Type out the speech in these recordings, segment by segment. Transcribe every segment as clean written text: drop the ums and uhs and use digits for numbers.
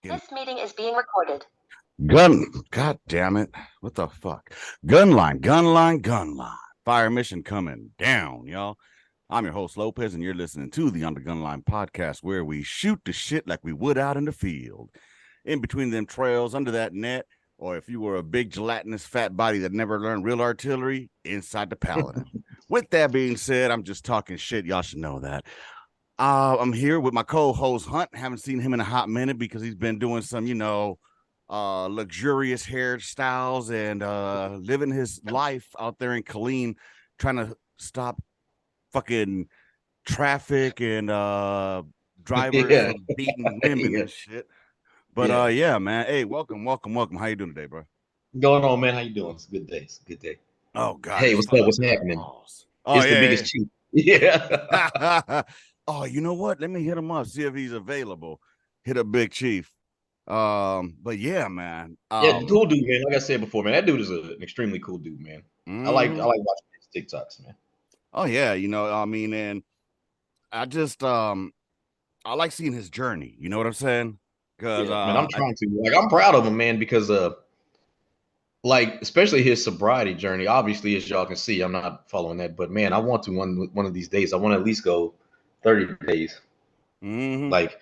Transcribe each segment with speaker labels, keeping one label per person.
Speaker 1: This meeting is being recorded.
Speaker 2: God damn it. What the fuck? Gunline. Fire mission coming down, y'all. I'm your host, Lopez, and you're listening to the Under Gunline podcast, where we shoot the shit like we would out in the field. In between them trails, under that net, or if you were a big gelatinous fat body that never learned real artillery, inside the paladin. With that being said, I'm just talking shit. Y'all should know that. I'm here with my co-host Hunt. Haven't seen him in a hot minute because he's been doing some, luxurious hairstyles and living his life out there in Killeen, trying to stop fucking traffic and drivers
Speaker 3: Yeah,
Speaker 2: from beating women
Speaker 3: yeah,
Speaker 2: and shit. But
Speaker 3: yeah.
Speaker 2: yeah, man. Hey, welcome. How you doing today, bro?
Speaker 3: Going on, man? How you doing? It's a good day. It's a good day.
Speaker 2: Oh God,
Speaker 3: Hey,
Speaker 2: it's
Speaker 3: what's up?
Speaker 2: fucking
Speaker 3: What's happening?
Speaker 2: balls. Oh
Speaker 3: It's the biggest
Speaker 2: yeah.
Speaker 3: chief. Yeah.
Speaker 2: Yeah. Oh, you know what? Let me hit him up, see if he's available. Hit up Big Chief. But yeah, man.
Speaker 3: Yeah, cool dude, man. Like I said before, man, that dude is an extremely cool dude, man. I like watching his TikToks, man.
Speaker 2: Oh yeah, and I just I like seeing his journey. You know what I'm saying? Because
Speaker 3: Yeah, man, I'm trying to. Like, I'm proud of him, man, because like, especially his sobriety journey. Obviously, as y'all can see, I'm not following that, but man, I want to one of these days. I want to at least go 30 days. Like,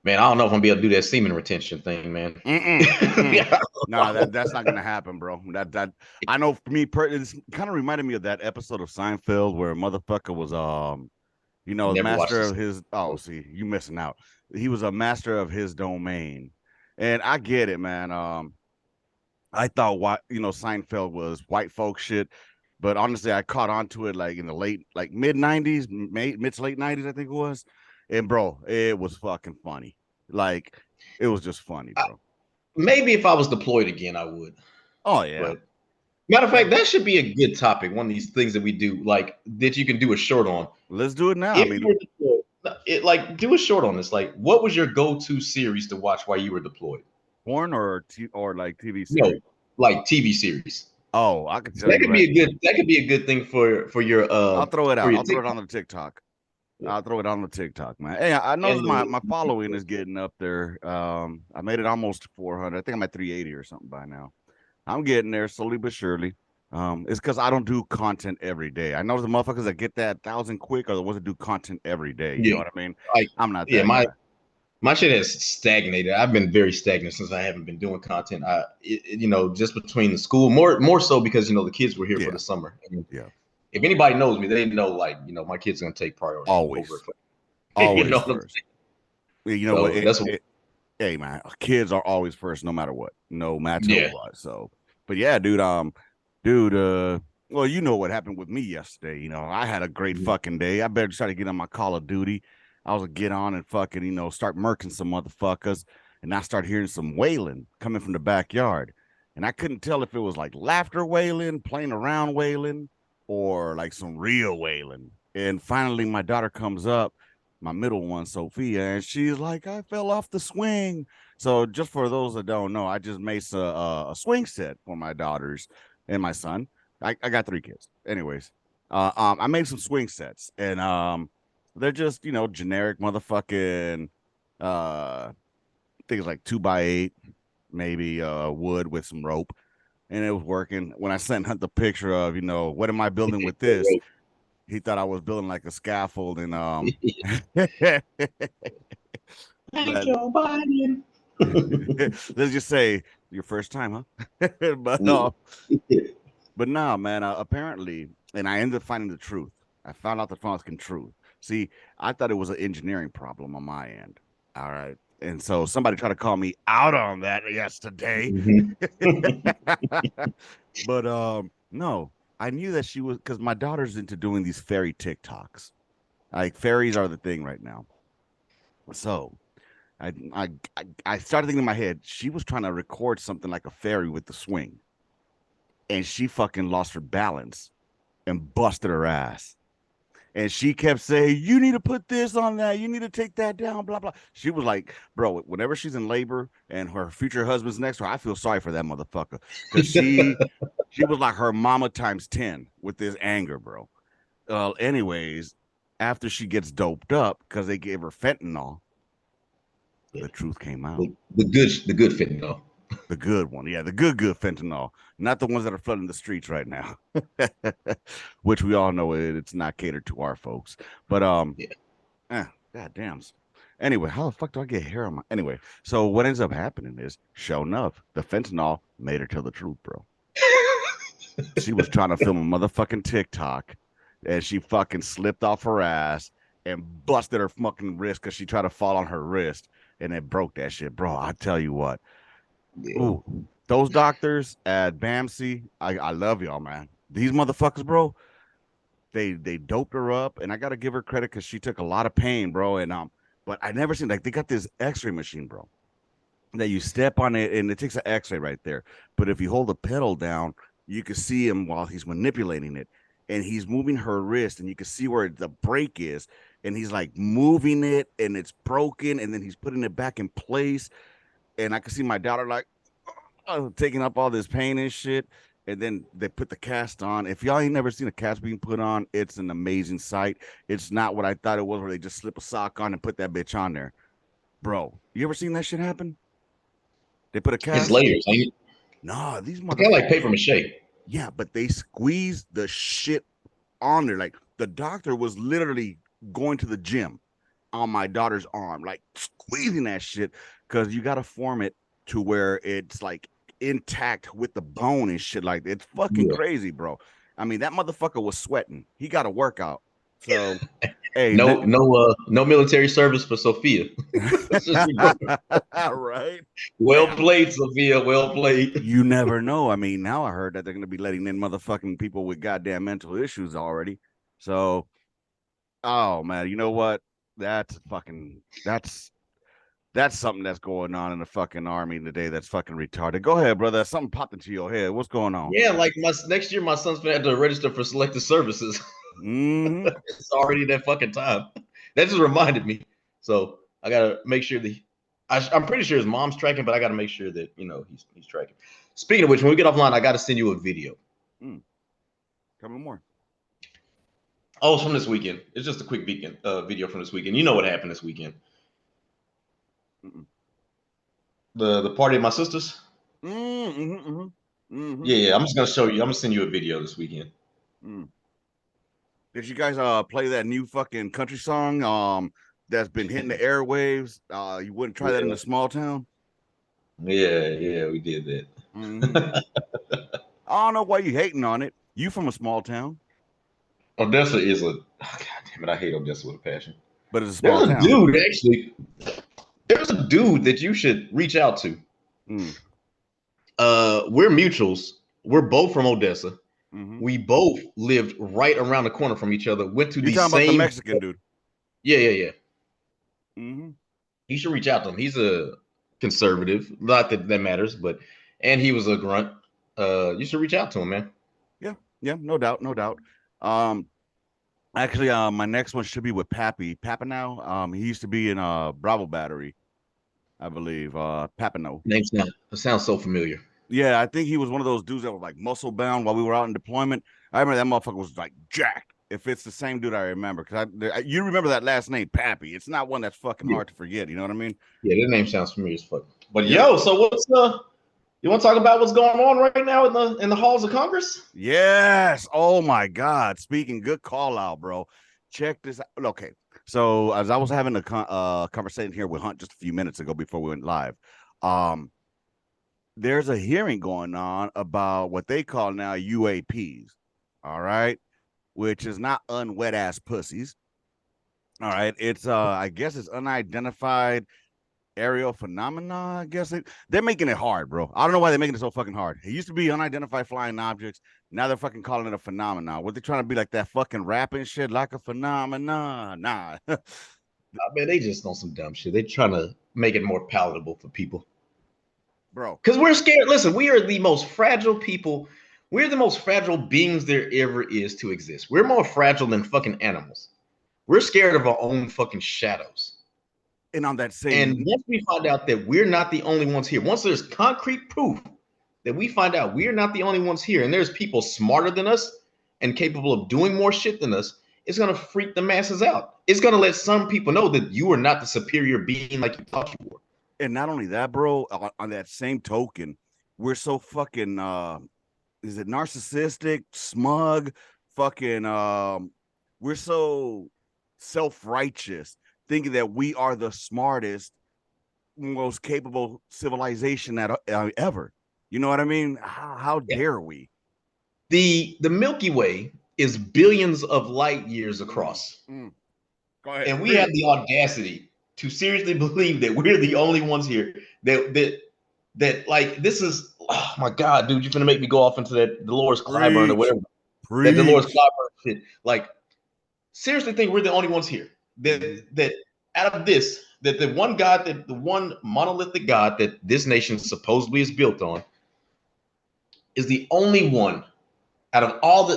Speaker 3: man, I don't know if I'm gonna be able to do that semen retention thing, man.
Speaker 2: Yeah. Nah, that's not gonna happen, bro. That I know for me, it's kind of reminded me of that episode of Seinfeld where motherfucker was
Speaker 3: Never watched
Speaker 2: master
Speaker 3: this.
Speaker 2: of his. Oh, see, you missing out. He was a master of his domain, and I get it, man. I thought Seinfeld was white folk shit, but honestly, I caught on to it like in the mid '90s, mid to late '90s, I think it was. And bro, it was fucking funny. Like it was just funny, bro.
Speaker 3: Maybe if I was deployed again, I would.
Speaker 2: Oh yeah.
Speaker 3: But matter of fact, that should be a good topic. One of these things that we do, like that you can do a short on.
Speaker 2: Let's do it now.
Speaker 3: If you were deployed, like do a short on this. Like, what was your go-to series to watch while you were deployed?
Speaker 2: Porn or like TV
Speaker 3: No,
Speaker 2: series?
Speaker 3: like TV series.
Speaker 2: Oh, I could tell
Speaker 3: That
Speaker 2: you
Speaker 3: could
Speaker 2: right.
Speaker 3: be a good. That could be a good thing for your.
Speaker 2: I'll throw it
Speaker 3: for
Speaker 2: out.
Speaker 3: your
Speaker 2: I'll throw it
Speaker 3: TikTok.
Speaker 2: on the TikTok. I'll throw it on the TikTok, man. Hey, I noticed my following is getting up there. I made it almost 400. I think I'm at 380 or something by now. I'm getting there slowly but surely. It's because I don't do content every day. I know the motherfuckers that get that 1,000 quick are the ones that do content every day. You know what I mean?
Speaker 3: Like,
Speaker 2: I'm not that guy.
Speaker 3: My shit has stagnated. I've been very stagnant since I haven't been doing content. Just between the school, more so because the kids were here for the summer. And
Speaker 2: yeah.
Speaker 3: If anybody knows me, they know my kid's gonna take priority
Speaker 2: Always.
Speaker 3: over.
Speaker 2: Always first. You know what?
Speaker 3: That's
Speaker 2: hey man, kids are always first, no matter what, no matter what. So, but yeah, dude, well, you know what happened with me yesterday. I had a great fucking day. I better try to get on my Call of Duty. I was gonna get on and fucking, start murking some motherfuckers, and I start hearing some wailing coming from the backyard, and I couldn't tell if it was like laughter wailing, playing around wailing, or like some real wailing. And finally, my daughter comes up, my middle one, Sophia, and she's like, I fell off the swing. So just for those that don't know, I just made a swing set for my daughters and my son. I got 3 kids. Anyways, I made some swing sets, and they're just, generic motherfucking things like 2x8, maybe wood with some rope. And it was working. When I sent Hunt the picture of, what am I building with this? He thought I was building like a scaffold, and
Speaker 3: Thank Joe Biden.
Speaker 2: Let's just say your first time, huh? But no, man. Apparently, and I ended up finding the truth. I found out the fucking truth. See, I thought it was an engineering problem on my end. All right. And so somebody tried to call me out on that yesterday. But no, I knew that she was, because my daughter's into doing these fairy TikToks. Like fairies are the thing right now. So I started thinking in my head, she was trying to record something like a fairy with the swing. And she fucking lost her balance and busted her ass. And she kept saying, you need to put this on that. You need to take that down, blah, blah. She was like, bro, whenever she's in labor and her future husband's next to her, I feel sorry for that motherfucker. Because she was like her mama times 10 with this anger, bro. Anyways, after she gets doped up, because they gave her fentanyl,
Speaker 3: Yeah.
Speaker 2: The truth came out.
Speaker 3: The good fentanyl.
Speaker 2: The good one. Yeah, the good fentanyl. Not the ones that are flooding the streets right now. Which we all know it's not catered to our folks. But
Speaker 3: Yeah.
Speaker 2: god damn. Anyway, how the fuck do I get hair on my anyway? So what ends up happening is, sure enough, the fentanyl made her tell the truth, bro. She was trying to film a motherfucking TikTok and she fucking slipped off her ass and busted her fucking wrist because she tried to fall on her wrist and it broke that shit, bro. I tell you what.
Speaker 3: Yeah.
Speaker 2: Ooh, those doctors at BAMC, I love y'all, man. These motherfuckers, bro, they doped her up, and I gotta give her credit because she took a lot of pain, bro. And but I never seen like they got this X-ray machine, bro, that you step on it and it takes an X-ray right there. But if you hold the pedal down, you can see him while he's manipulating it, and he's moving her wrist, and you can see where the break is, and he's like moving it, and it's broken, and then he's putting it back in place, and I can see my daughter like taking up all this pain and shit. And then they put the cast on. If y'all ain't never seen a cast being put on, it's an amazing sight. It's not what I thought it was, where they just slip a sock on and put that bitch on there. Bro, you ever seen that shit happen? They put a
Speaker 3: It's
Speaker 2: cast?
Speaker 3: layers. Ain't it?
Speaker 2: Nah, these
Speaker 3: It's kind of like
Speaker 2: motherfuckers.
Speaker 3: paper mache.
Speaker 2: Yeah, but they squeeze the shit on there. Like the doctor was literally going to the gym on my daughter's arm, like squeezing that shit because you got to form it to where it's like intact with the bone and shit. Like it's fucking
Speaker 3: Yeah.
Speaker 2: crazy, bro. I mean, that motherfucker was sweating. He got a workout. So, hey,
Speaker 3: No military service for Sophia. Let's just remember.
Speaker 2: right?
Speaker 3: Well
Speaker 2: Damn.
Speaker 3: played, Sophia. Well played.
Speaker 2: You never know. I mean, now I heard that they're going to be letting in motherfucking people with goddamn mental issues already. So, oh man, you know what? That's fucking that's something that's going on in the fucking army today. That's fucking retarded. Go ahead, brother. Something popped into your head. What's going on?
Speaker 3: Yeah, like my next year, my son's gonna have to register for selective services.
Speaker 2: Mm-hmm.
Speaker 3: It's already that fucking time. That just reminded me. So I gotta make sure that I'm pretty sure his mom's tracking, but I gotta make sure that he's tracking. Speaking of which, when we get offline, I gotta send you a video.
Speaker 2: Tell me more.
Speaker 3: Oh, it's from this weekend. It's just a quick weekend video from this weekend. You know what happened this weekend?
Speaker 2: Mm-mm.
Speaker 3: The party of my sisters.
Speaker 2: Mm-hmm. Mm-hmm. Mm-hmm.
Speaker 3: Yeah, I'm just gonna show you. I'm gonna send you a video this weekend.
Speaker 2: Mm. Did you guys play that new fucking country song that's been hitting the airwaves? You wouldn't try that in
Speaker 3: Yeah,
Speaker 2: a small town?
Speaker 3: yeah, we did
Speaker 2: Mm-hmm.
Speaker 3: that.
Speaker 2: I don't know why you hating on it. You from a small town,
Speaker 3: Odessa is a God damn it. I hate Odessa with a passion.
Speaker 2: but it's a
Speaker 3: There's
Speaker 2: small
Speaker 3: a
Speaker 2: town.
Speaker 3: dude actually. There's a dude that you should reach out to.
Speaker 2: Mm.
Speaker 3: We're mutuals. We're both from Odessa.
Speaker 2: Mm-hmm.
Speaker 3: We both lived right around the corner from each other. Went to
Speaker 2: You
Speaker 3: the
Speaker 2: talking about the
Speaker 3: same.
Speaker 2: Mexican dude?
Speaker 3: Yeah.
Speaker 2: Mm-hmm.
Speaker 3: You should reach out to him. He's a conservative. Not that that matters, but and he was a grunt. You should reach out to him, man.
Speaker 2: Yeah, no doubt, no doubt. Um, Actually, my next one should be with Pappy. Papino. He used to be in Bravo Battery, I believe. Papino.
Speaker 3: Name sounds so familiar.
Speaker 2: Yeah, I think he was one of those dudes that was like muscle bound while we were out in deployment. I remember that motherfucker was like jacked. If it's the same dude I remember, because you remember that last name, Pappy. It's not one that's fucking
Speaker 3: Yeah,
Speaker 2: hard to forget. You know what I mean?
Speaker 3: yeah, that name sounds familiar as fuck. But
Speaker 2: Yep.
Speaker 3: yo, so what's you want to talk about what's going on right now in the halls of Congress?
Speaker 2: Yes. Oh my God. Speaking, good call out, bro. Check this out. Okay. So as I was having a conversation here with Hunt just a few minutes ago before we went live, um, there's a hearing going on about what they call now UAPs. All right, which is not unwet ass pussies. All right, it's I guess it's unidentified aerial phenomena. I guess they're making it hard, bro. I don't know why they're making it so fucking hard. It used to be unidentified flying objects. Now they're fucking calling it a phenomenon. What they trying to be like that fucking rapping shit like a phenomenon? Nah,
Speaker 3: I mean, they just on some dumb shit. They're trying to make it more palatable for people.
Speaker 2: bro.
Speaker 3: Because we're scared. Listen, we are the most fragile people. We're the most fragile beings there ever is to exist. We're more fragile than fucking animals. We're scared of our own fucking shadows.
Speaker 2: And on that
Speaker 3: And
Speaker 2: same,
Speaker 3: once we find out that we're not the only ones here, once there's concrete proof that we find out we're not the only ones here, and there's people smarter than us and capable of doing more shit than us, it's going to freak the masses out. It's going to let some people know that you are not the superior being like you thought you were.
Speaker 2: And not only that, bro, on that same token, we're so fucking is it narcissistic, smug, fucking we're so self-righteous, thinking that we are the smartest, most capable civilization that ever. You know what I mean? How
Speaker 3: Yeah.
Speaker 2: dare we?
Speaker 3: The Milky Way is billions of light years across.
Speaker 2: Go ahead.
Speaker 3: And we have the audacity to seriously believe that we're the only ones here that like this is, oh my god, dude, you're gonna make me go off into that Dolores Clyburn or whatever. That Dolores
Speaker 2: Preach.
Speaker 3: Clyburn shit. Like, seriously think we're the only ones here. That out of this, that the one God, that the one monolithic God that this nation supposedly is built on is the only one out of all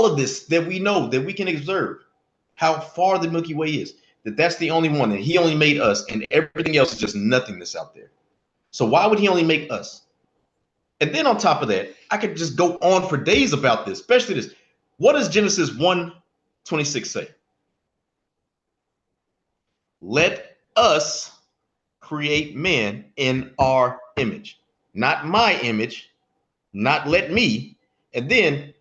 Speaker 3: of this that we know, that we can observe how far the Milky Way is, that's the only one, that he only made us, and everything else is just nothingness out there. So why would he only make us? And then on top of that, I could just go on for days about this, especially this. What does Genesis 1:26 say? Let us create men in our image, not my image, not let me. And then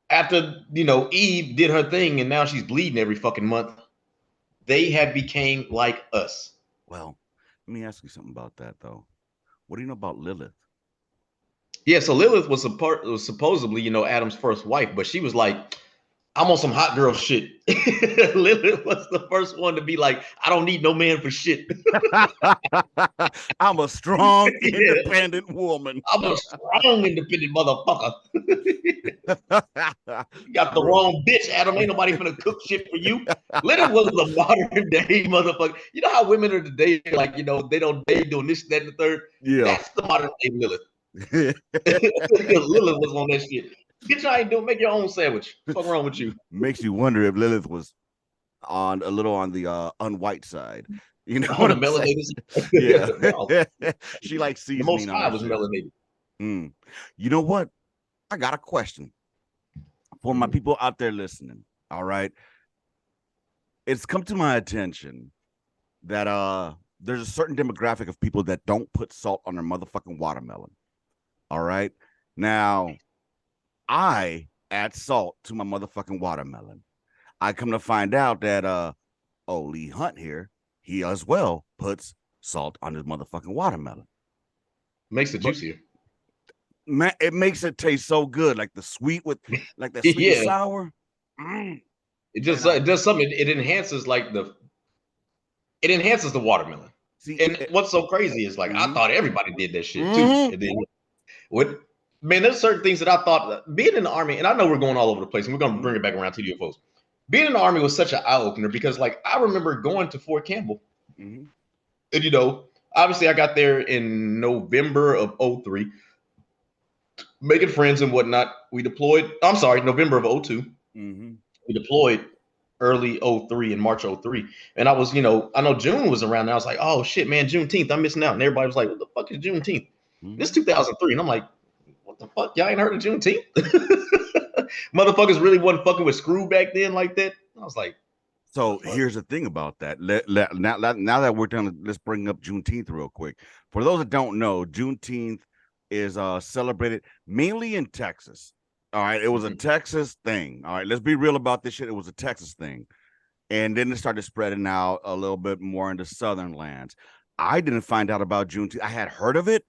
Speaker 3: after, Eve did her thing and now she's bleeding every fucking month, they have became like us.
Speaker 2: Well, let me ask you something about that though. What do you know about Lilith?
Speaker 3: Yeah, so Lilith was supposedly, Adam's first wife, but she was like, I'm on some hot girl shit. Lilith was the first one to be like, I don't need no man for shit.
Speaker 2: I'm a strong,
Speaker 3: Yeah,
Speaker 2: independent woman.
Speaker 3: I'm a strong, independent motherfucker. You got the
Speaker 2: Bro.
Speaker 3: wrong bitch, Adam. Ain't nobody finna cook shit for you. Lilith was the modern day motherfucker. You know how women are today, like, they doing this, that, and the third?
Speaker 2: Yeah.
Speaker 3: That's the modern day Lilith. Lilith was on that shit. Bitch, I ain't doing, make your own sandwich. What's wrong with you?
Speaker 2: Makes you wonder if Lilith was on a little on the unwhite side. You know
Speaker 3: On
Speaker 2: what
Speaker 3: the
Speaker 2: I'm saying?
Speaker 3: melanated.
Speaker 2: Yeah.
Speaker 3: No,
Speaker 2: She likes
Speaker 3: the Most
Speaker 2: seasoning on
Speaker 3: High
Speaker 2: her
Speaker 3: was
Speaker 2: shit.
Speaker 3: melanated.
Speaker 2: You know what? I got a question for my people out there listening. All right. It's come to my attention that there's a certain demographic of people that don't put salt on their motherfucking watermelon. All right. Now, I add salt to my motherfucking watermelon. I come to find out that Lee Hunt here, he as well puts salt on his motherfucking watermelon.
Speaker 3: Makes it
Speaker 2: But
Speaker 3: juicier.
Speaker 2: man, it makes it taste so good, like the sweet with like that sweet and
Speaker 3: Yeah.
Speaker 2: sour.
Speaker 3: It
Speaker 2: And
Speaker 3: just it does something. It enhances the watermelon.
Speaker 2: see
Speaker 3: And what's so crazy is like I thought everybody did that shit too.
Speaker 2: mhm.
Speaker 3: And then what, man, there's certain things that I thought being in the army, and I know we're going all over the place, and we're gonna bring it back around to the UFOs. Being in the army was such an eye-opener because like I remember going to Fort Campbell, and obviously I got there in November of 03, making friends and whatnot. We deployed, I'm sorry, November of 02. We deployed early 03 in March 03. And I was, I know June was around, and I was like, oh shit, man, Juneteenth, I'm missing out. And everybody was like, what the fuck is Juneteenth? This is 2003. And I'm like, what the fuck? Y'all ain't heard of Juneteenth? Motherfuckers really wasn't fucking with Screw back then like that. I was like,
Speaker 2: So here's the thing about that. Now that we're done, let's bring up Juneteenth real quick. For those that don't know, Juneteenth is celebrated mainly in Texas. All right, it was a Texas thing. All right, let's be real about this shit. It was a Texas thing, and then it started spreading out a little bit more into southern lands. I didn't find out about Juneteenth. I had heard of it,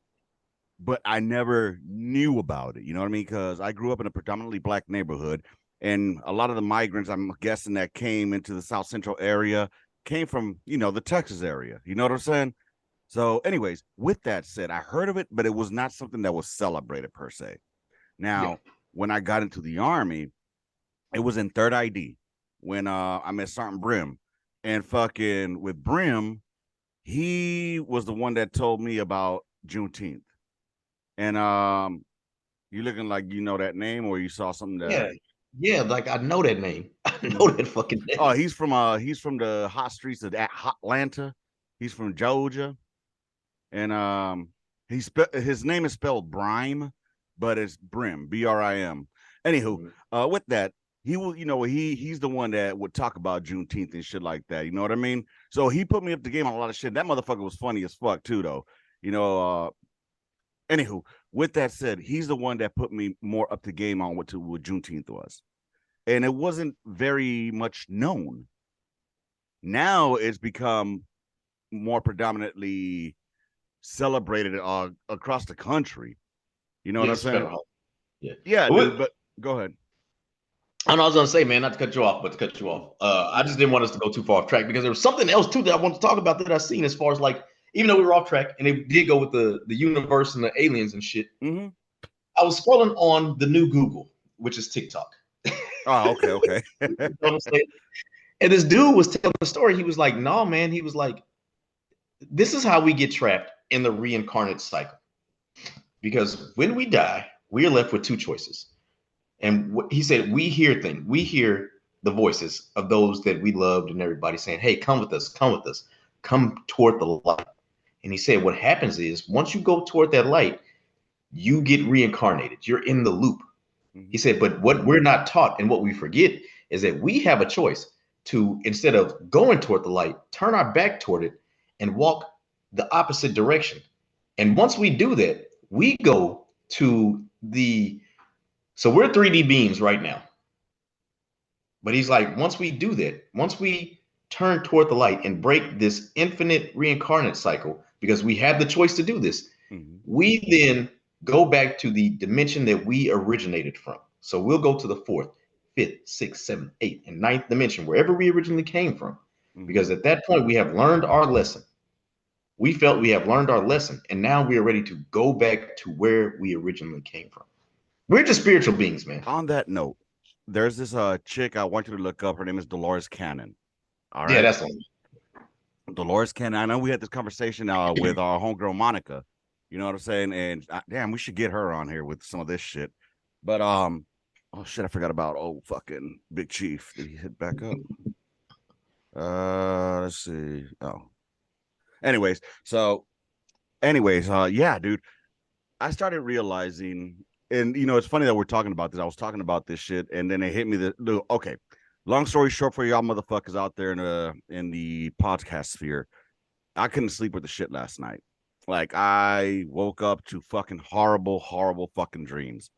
Speaker 2: but I never knew about it. You know what I mean? Because I grew up in a predominantly black neighborhood, and a lot of the migrants, I'm guessing, that came into the South Central area came from, the Texas area. You know what I'm saying? So, anyways, with that said, I heard of it, but it was not something that was celebrated per se. Now, when I got into the army, it was in third ID when I met Sergeant Brim, and fucking with Brim, he was the one that told me about Juneteenth. And you looking like you know that name, or you saw something that
Speaker 3: yeah, like I know that name. I know that fucking name.
Speaker 2: Oh, he's from the hot streets of Atlanta. He's from Georgia. And his name is spelled Brime, but it's Brim, Brim. Anywho, with that, he will, he's the one that would talk about Juneteenth and shit like that. You know what I mean? So he put me up the game on a lot of shit. That motherfucker was funny as fuck too, though. You know, anywho, with that said, he's the one that put me more up to game on what Juneteenth was. And it wasn't very much known. Now it's become more predominantly celebrated across the country. You know what I'm
Speaker 3: Yes,
Speaker 2: saying?
Speaker 3: federal. Yeah.
Speaker 2: Yeah,
Speaker 3: But
Speaker 2: dude. But go ahead.
Speaker 3: I know I was gonna say, man, not to cut you off, but to cut you off. I just didn't want us to go too far off track because there was something else too that I wanted to talk about that I seen as far as like, even though we were off track and it did go with the universe and the aliens and shit.
Speaker 2: Mm-hmm.
Speaker 3: I was scrolling on the new Google, which is TikTok.
Speaker 2: Oh, okay, okay.
Speaker 3: You know what I'm saying? And this dude was telling the story. He was like, "No, man." He was like, "This is how we get trapped in the reincarnate cycle. Because when we die, we are left with two choices." And he said, "We hear things. We hear the voices of those that we loved and everybody saying, 'Hey, come with us. Come with us. Come toward the light.'" And he said, "What happens is once you go toward that light, you get reincarnated. You're in the loop." He
Speaker 2: Mm-hmm.
Speaker 3: said, "But what we're not taught and what we forget is that we have a choice to, instead of going toward the light, turn our back toward it and walk the opposite direction. And once we do that, we go to so we're 3D beings right now. But he's like, once we do that, once we turn toward the light and break this infinite reincarnate cycle, because we have the choice to do this,
Speaker 2: Mm-hmm.
Speaker 3: we then go back to the dimension that we originated from. So we'll go to the fourth, fifth, sixth, seventh, eighth, and ninth dimension, wherever we originally came from.
Speaker 2: Mm-hmm.
Speaker 3: Because at that point, we have learned our lesson. We felt we have learned our lesson, and now we are ready to go back to where we originally came from. We're just spiritual beings, man.
Speaker 2: On that note, there's this chick I want you to look up. Her name is Dolores Cannon. All
Speaker 3: Yeah,
Speaker 2: right.
Speaker 3: that's all.
Speaker 2: Dolores Cannon. I know we had this conversation with our homegirl Monica. You know what I'm saying? And damn, we should get her on here with some of this shit. But oh shit, I forgot about fucking Big Chief. Did he hit back up? Let's see. Oh, anyways, so yeah, dude. I started realizing, and it's funny that we're talking about this. I was talking about this shit, and then it hit me that okay. Long story short, for y'all motherfuckers out there in the podcast sphere, I couldn't sleep with the shit last night. Like I woke up to fucking horrible, horrible fucking dreams.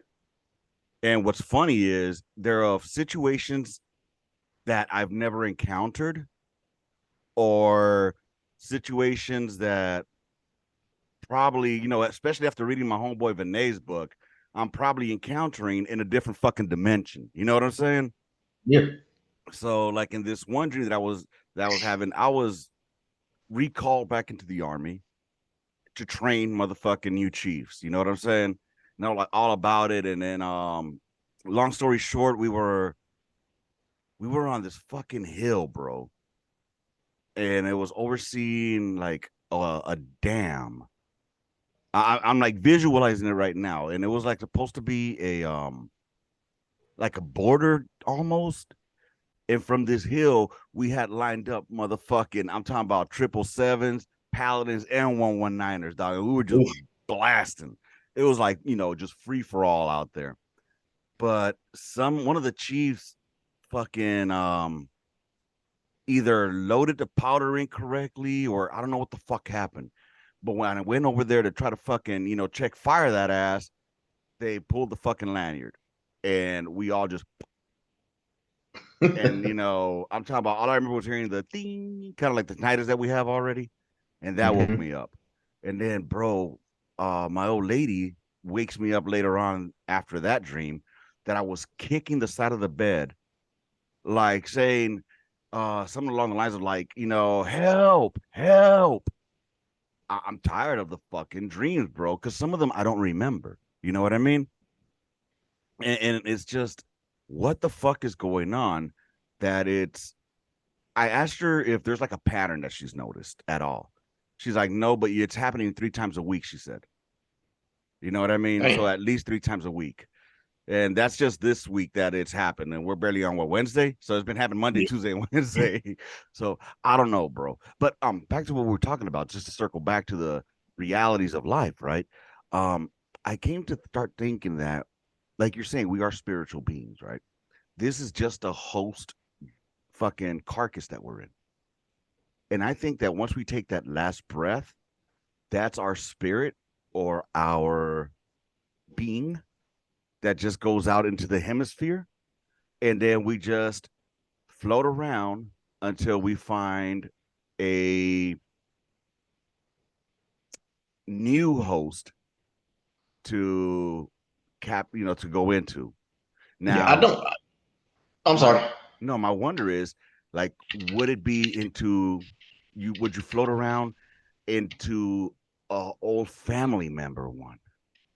Speaker 2: And what's funny is there are situations that I've never encountered, or situations that probably, especially after reading my homeboy Vinay's book, I'm probably encountering in a different fucking dimension. You know what I'm saying?
Speaker 3: Yeah.
Speaker 2: So, like in this one dream that I was having, I was recalled back into the army to train motherfucking new chiefs. You know what I'm saying? Like all about it. And then, long story short, we were on this fucking hill, bro, and it was overseeing like a dam. I'm like visualizing it right now, and it was like supposed to be like a border almost. And from this hill, we had lined up motherfucking. I'm talking about 777s, Paladins, and 119ers, dog. And we were just
Speaker 3: Oof.
Speaker 2: blasting. It was like just free for all out there. But one of the chiefs fucking either loaded the powder incorrectly, or I don't know what the fuck happened. But when I went over there to try to fucking, check fire that ass, they pulled the fucking lanyard, and we all just, and I'm talking about, all I remember was hearing the ding, kind of like the tinnitus that we have already, and that woke
Speaker 3: Mhm.
Speaker 2: me up. And then, bro, my old lady wakes me up later on after that dream that I was kicking the side of the bed, like saying something along the lines of like, help, help. I'm tired of the fucking dreams, bro, because some of them I don't remember. You know what I mean? And it's just, what the fuck is going on? That it's. I asked her if there's like a pattern that she's noticed at all. She's like, no, but it's happening 3 times a week. She said, you know what I mean?
Speaker 3: Damn.
Speaker 2: So at least 3 times a week. And that's just this week that it's happened. And we're barely on Wednesday. So it's been happening Monday,
Speaker 3: Yeah.
Speaker 2: Tuesday, and Wednesday. So I don't know, bro. But back to what we were talking about, just to circle back to the realities of life, right? Um, I came to start thinking that, like you're saying, we are spiritual beings, right? This is just a host fucking carcass that we're in. And I think that once we take that last breath, that's our spirit or our being that just goes out into the hemisphere. And then we just float around until we find a new host to to go into.
Speaker 3: Yeah, I
Speaker 2: Now,
Speaker 3: don't. I'm
Speaker 2: my
Speaker 3: sorry.
Speaker 2: no, my wonder is like, would it be into you? Would you float around into a old family member one?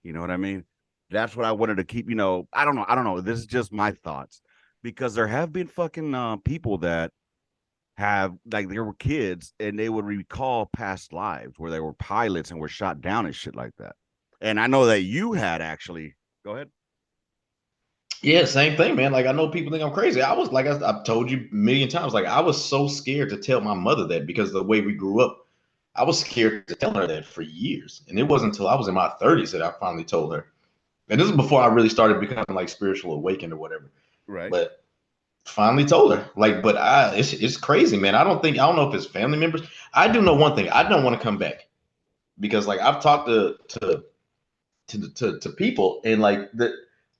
Speaker 2: You know what I mean? That's what I wanted to keep. I don't know. I don't know. This is just my thoughts because there have been fucking people that have like there were kids and they would recall past lives where they were pilots and were shot down and shit like that. And I know that you had actually. Go ahead.
Speaker 3: Yeah, same thing, man. Like I know people think I'm crazy. I was like I've told you a million times. Like I was so scared to tell my mother that because of the way we grew up. I was scared to tell her that for years, and it wasn't until I was in my 30s that I finally told her. And this is before I really started becoming like spiritual awakened or whatever.
Speaker 2: Right.
Speaker 3: But finally told her. Like, but it's crazy, man. I don't know if it's family members. I do know one thing. I don't want to come back because like I've talked to people and like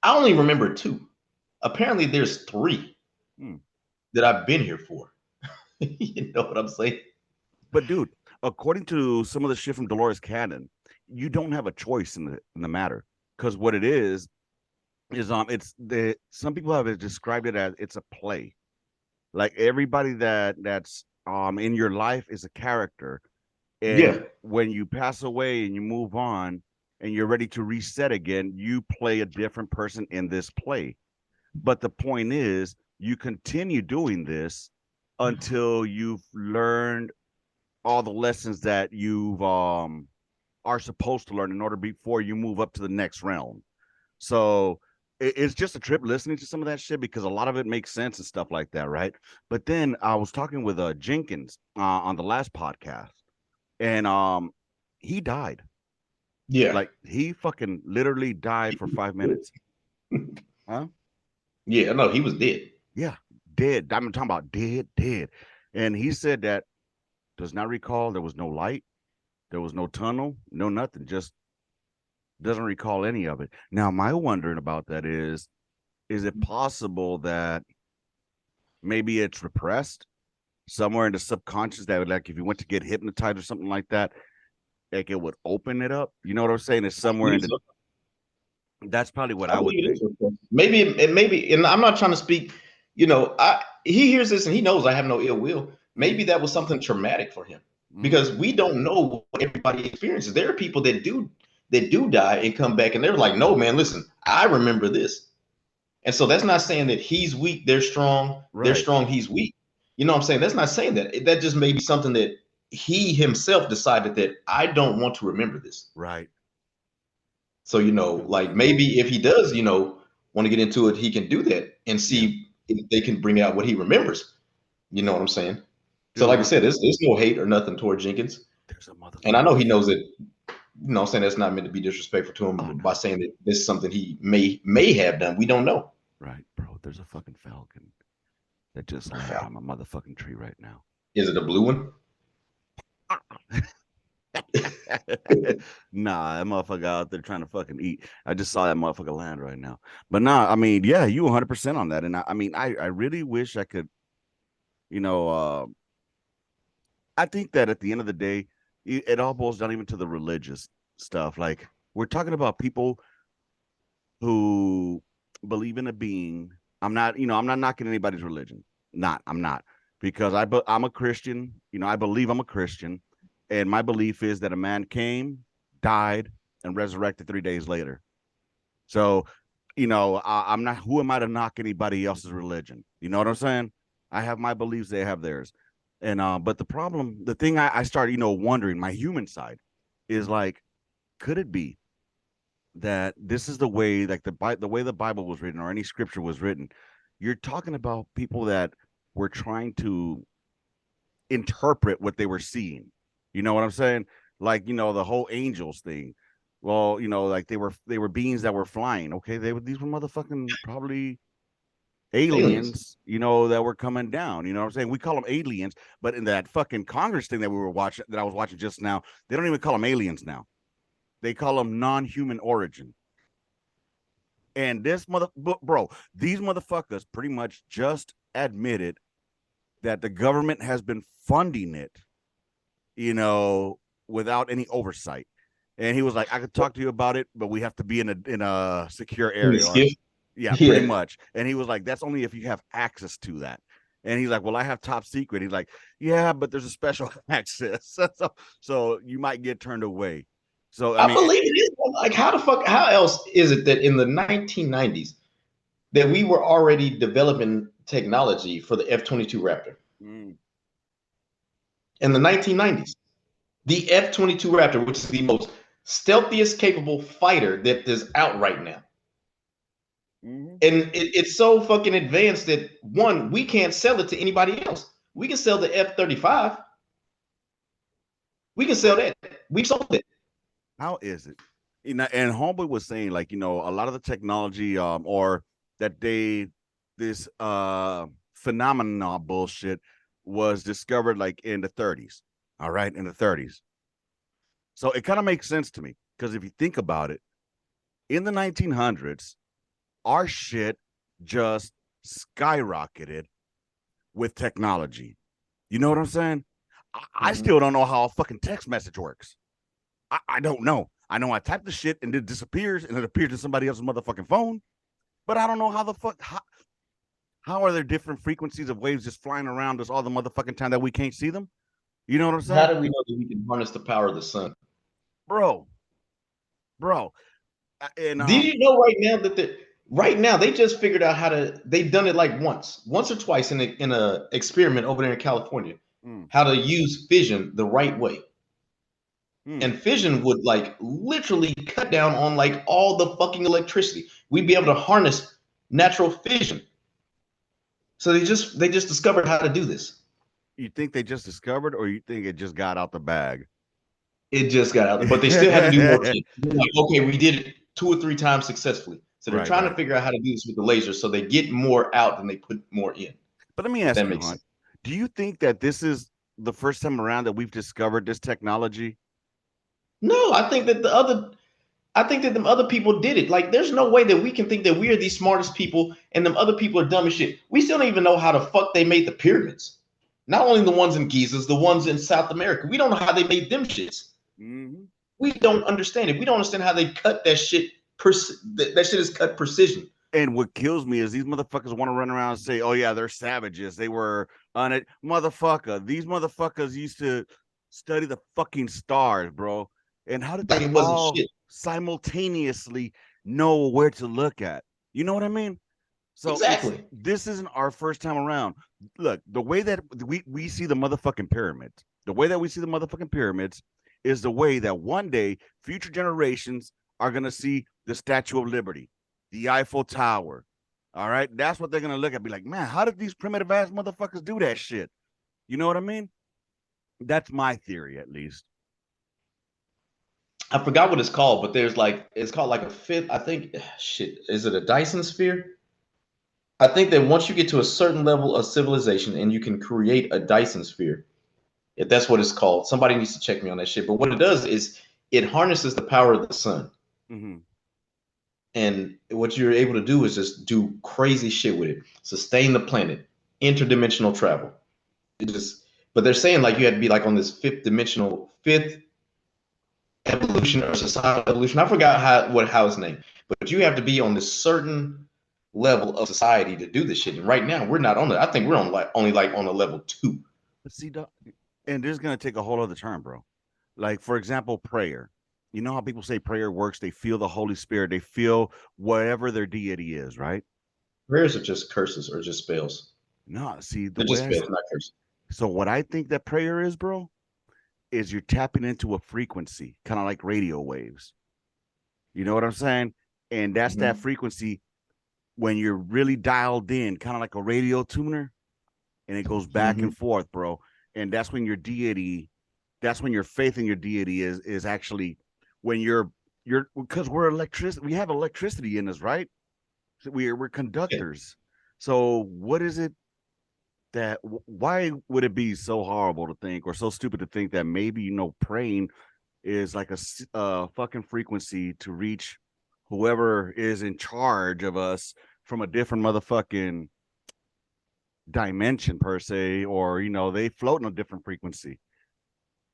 Speaker 3: I only remember two. Apparently, there's three
Speaker 2: Hmm.
Speaker 3: that I've been here for. You know what I'm saying?
Speaker 2: But dude, according to some of the shit from Dolores Cannon, you don't have a choice in the matter because what it is it's the some people have described it as it's a play. Like everybody that's in your life is a character,
Speaker 3: Yeah.
Speaker 2: and when you pass away and you move on and you're ready to reset again, you play a different person in this play. But the point is, you continue doing this until you've learned all the lessons that you are supposed to learn in order before you move up to the next realm. So it's just a trip listening to some of that shit because a lot of it makes sense and stuff like that, right? But then I was talking with Jenkins on the last podcast, and he died.
Speaker 3: Yeah.
Speaker 2: Like he fucking literally died for 5 minutes. Huh?
Speaker 3: Yeah. No, he was dead.
Speaker 2: Yeah, dead. I'm talking about dead, dead. And he said that does not recall there was no light, there was no tunnel, no nothing. Just doesn't recall any of it. Now, my wondering about that is it possible that maybe it's repressed somewhere in the subconscious that would, like if you went to get hypnotized or something like that, like it would open it up? You know what I'm saying? It's
Speaker 3: I
Speaker 2: somewhere in
Speaker 3: believe
Speaker 2: the
Speaker 3: so.
Speaker 2: that's probably what
Speaker 3: I
Speaker 2: I would
Speaker 3: believe it
Speaker 2: think.
Speaker 3: is. Maybe, and I'm not trying to speak. He hears this and he knows I have no ill will.
Speaker 2: Mm-hmm.
Speaker 3: Maybe that was something traumatic for him
Speaker 2: Mm-hmm.
Speaker 3: because we don't know what everybody experiences. There are people that do die and come back and they're like, no, man, listen, I remember this. And so that's not saying that he's weak, they're strong,
Speaker 2: Right,
Speaker 3: he's weak. You know what I'm saying? That's not saying that. That just may be something that he himself decided that I don't want to remember this.
Speaker 2: right.
Speaker 3: So,
Speaker 2: Okay.
Speaker 3: like maybe if he does, want to get into it, he can do that and
Speaker 2: Yeah.
Speaker 3: see if they can bring out what he remembers. You know what I'm saying? So, like I
Speaker 2: Dude,
Speaker 3: said, there's no hate or nothing toward Jenkins.
Speaker 2: there's a
Speaker 3: And I know
Speaker 2: motherfucking
Speaker 3: he knows that, I'm saying that's not meant to be disrespectful to
Speaker 2: oh
Speaker 3: him by
Speaker 2: no.
Speaker 3: saying that this is something he may have done. We don't know.
Speaker 2: Right, bro. There's a fucking falcon that just landed on my motherfucking tree right now.
Speaker 3: Is it a blue one?
Speaker 2: Nah, that motherfucker out there trying to fucking eat. I just saw that motherfucker land right now. But nah, I mean, yeah, you 100% on that. And I mean, I really wish I could, you know, I think that at the end of the day, it all boils down even to the religious stuff. Like we're talking about people who believe in a being. I'm not knocking anybody's religion. I'm not because I'm a Christian. I believe I'm a Christian, and my belief is that a man came, died, and resurrected 3 days later. So, I'm not. Who am I to knock anybody else's religion? You know what I'm saying? I have my beliefs; they have theirs. And but the thing I started, wondering, my human side, is like, could it be that this is the way, like the way the Bible was written or any scripture was written? You're talking about people that were trying to interpret what they were seeing. You know what I'm saying? Like, the whole angels thing. Well, like they were beings that were flying. Okay, these were motherfucking probably
Speaker 3: Aliens.
Speaker 2: aliens, that were coming down. You know what I'm saying? We call them aliens, but in that fucking Congress thing that we were watching, that I was watching just now, they don't even call them aliens now. They call them non-human origin. And bro, these motherfuckers pretty much just admitted that the government has been funding it, without any oversight. And he was like, I could talk to you about it, but we have to be in a secure
Speaker 3: In the
Speaker 2: area. Or,
Speaker 3: skiff.
Speaker 2: yeah, pretty
Speaker 3: Yeah.
Speaker 2: much. And he was like, that's only if you have access to that. And he's like, well, I have top secret. He's like, yeah, but there's a special access. So you might get turned away. So, I
Speaker 3: I
Speaker 2: mean,
Speaker 3: believe it is. Like, how the fuck? How else is it that in the 1990s that we were already developing technology for the F-22 Raptor?
Speaker 2: mm,
Speaker 3: In the 1990s, the F-22 Raptor, which is the most stealthiest capable fighter that is out right now.
Speaker 2: mm-hmm.
Speaker 3: And it's so fucking advanced that one, we can't sell it to anybody else. We can sell the F-35. We can sell that. We've sold it.
Speaker 2: How is it? And Homeboy was saying, like, a lot of the technology, or that this phenomena bullshit was discovered like in the 30s. All right, in the 30s. So it kind of makes sense to me, because if you think about it, in the 1900s, our shit just skyrocketed with technology. You know what I'm saying? I
Speaker 3: Mhm.
Speaker 2: still don't know how a fucking text message works. I don't know. I know I type the shit and it disappears and it appears in somebody else's motherfucking phone, but I don't know how the fuck. How are there different frequencies of waves just flying around us all the motherfucking time that we can't see them? You know what I'm
Speaker 3: How
Speaker 2: saying,
Speaker 3: do we know that we can harness the power of the sun?
Speaker 2: bro? Bro, and
Speaker 3: Did you know right now they just figured out how to, they've done it like once or twice in a experiment over there in California,
Speaker 2: mm,
Speaker 3: how to use fission the right way.
Speaker 2: mm.
Speaker 3: And fission would like literally cut down on like all the fucking electricity. We'd be able to harness natural fission. So they just discovered how to do this.
Speaker 2: You think they just discovered, or you think it just got out the bag?
Speaker 3: It just got out there, but they still had to do more shit. They're like, okay, we did it 2 or 3 times successfully. So they're
Speaker 2: Right,
Speaker 3: trying to
Speaker 2: right.
Speaker 3: figure out how to do this with the laser so they get more out than they put more in,
Speaker 2: But let me
Speaker 3: if
Speaker 2: ask
Speaker 3: that
Speaker 2: you,
Speaker 3: makes
Speaker 2: Hunt,
Speaker 3: sense.
Speaker 2: do you think that this is the first time around that we've discovered this technology?
Speaker 3: No, I think that them other people did it. Like, there's no way that we can think that we are the smartest people and them other people are dumb as shit. We still don't even know how the fuck they made the pyramids. Not only the ones in Giza's, the ones in South America. We don't know how they made them shits.
Speaker 2: Mm-hmm.
Speaker 3: We don't understand it. We don't understand how they cut that shit. That shit is cut precision.
Speaker 2: And what kills me is these motherfuckers want to run around and say, "Oh yeah, they're savages. They were on it, motherfucker." These motherfuckers used to study the fucking stars, bro. And how did
Speaker 3: Like
Speaker 2: they
Speaker 3: it wasn't
Speaker 2: all
Speaker 3: shit.
Speaker 2: simultaneously know where to look at? You know what I mean? So
Speaker 3: Exactly.
Speaker 2: this isn't our first time around. Look, the way that we see the motherfucking pyramids, the way that we see the motherfucking pyramids is the way that one day future generations are gonna see the Statue of Liberty, the Eiffel Tower. All right, that's what they're gonna look at. Be like, man, how did these primitive ass motherfuckers do that shit? You know what I mean? That's my theory, at least.
Speaker 3: I forgot what it's called, but it's called like a fifth. I think shit. Is it a Dyson sphere? I think that once you get to a certain level of civilization and you can create a Dyson sphere, if that's what it's called, somebody needs to check me on that shit. But what it does is it harnesses the power of the sun.
Speaker 2: Mm-hmm.
Speaker 3: And what you're able to do is just do crazy shit with it, sustain the planet, interdimensional travel. It just, but they're saying like you had to be like on this fifth evolution or societal evolution. I forgot how it's named, but you have to be on this certain level of society to do this shit. And right now we're not on it. I think we're on like only like on a level 2.
Speaker 2: But see, and this is gonna take a whole other turn, bro. Like, for example, prayer. You know how people say prayer works? They feel the Holy Spirit. They feel whatever their deity is, right?
Speaker 3: Prayers are just curses or just spells.
Speaker 2: No, see the
Speaker 3: They're just
Speaker 2: way
Speaker 3: spells, not curses.
Speaker 2: so what I think that prayer is, bro, is you're tapping into a frequency, kind of like radio waves. You know what I'm saying? And that's that
Speaker 3: Mm-hmm.
Speaker 2: frequency when you're really dialed in, kind of like a radio tuner, and it goes back
Speaker 3: Mm-hmm.
Speaker 2: and forth, bro. And that's when your deity, that's when your faith in your deity is actually when you're because we're electricity, we have electricity in us, right? So we're
Speaker 3: Yeah.
Speaker 2: conductors. So what is it that why would it be so horrible to think or so stupid to think that maybe praying is like a fucking frequency to reach whoever is in charge of us from a different motherfucking dimension per se, or they float in a different frequency.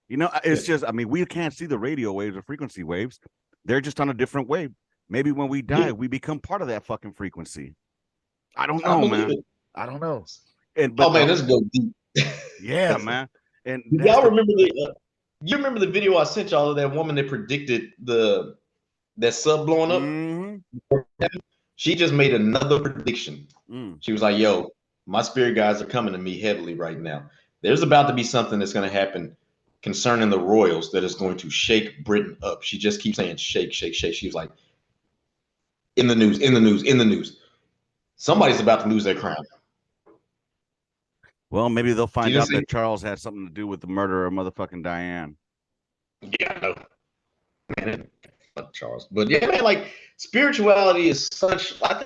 Speaker 3: Yeah.
Speaker 2: It's just, I mean, we can't see the radio waves or frequency waves. They're just on a different wave. Maybe when we
Speaker 3: Yeah,
Speaker 2: die, we become part of that fucking frequency. I don't
Speaker 3: I
Speaker 2: know,
Speaker 3: believe
Speaker 2: man.
Speaker 3: it.
Speaker 2: I don't know. And
Speaker 3: Oh
Speaker 2: but
Speaker 3: man, let's go deep.
Speaker 2: yeah,
Speaker 3: Did
Speaker 2: man. And that's
Speaker 3: y'all
Speaker 2: the
Speaker 3: remember you remember the video I sent y'all of that woman that predicted that sub blowing up?
Speaker 2: mm-hmm,
Speaker 3: She just made another prediction.
Speaker 2: mm,
Speaker 3: She was like, "Yo, my spirit guides are coming to me heavily right now. There's about to be something that's going to happen concerning the royals that is going to shake Britain up." She just keeps saying, "Shake, shake, shake." She was like, "In the news, in the news, in the news. Somebody's about to lose their crown."
Speaker 2: well, maybe they'll
Speaker 3: She
Speaker 2: find
Speaker 3: didn't
Speaker 2: out
Speaker 3: say,
Speaker 2: that Charles had something to do with the murder of motherfucking Diane.
Speaker 3: "Yeah, I know, man, fuck Charles." But yeah, man, like spirituality is such. I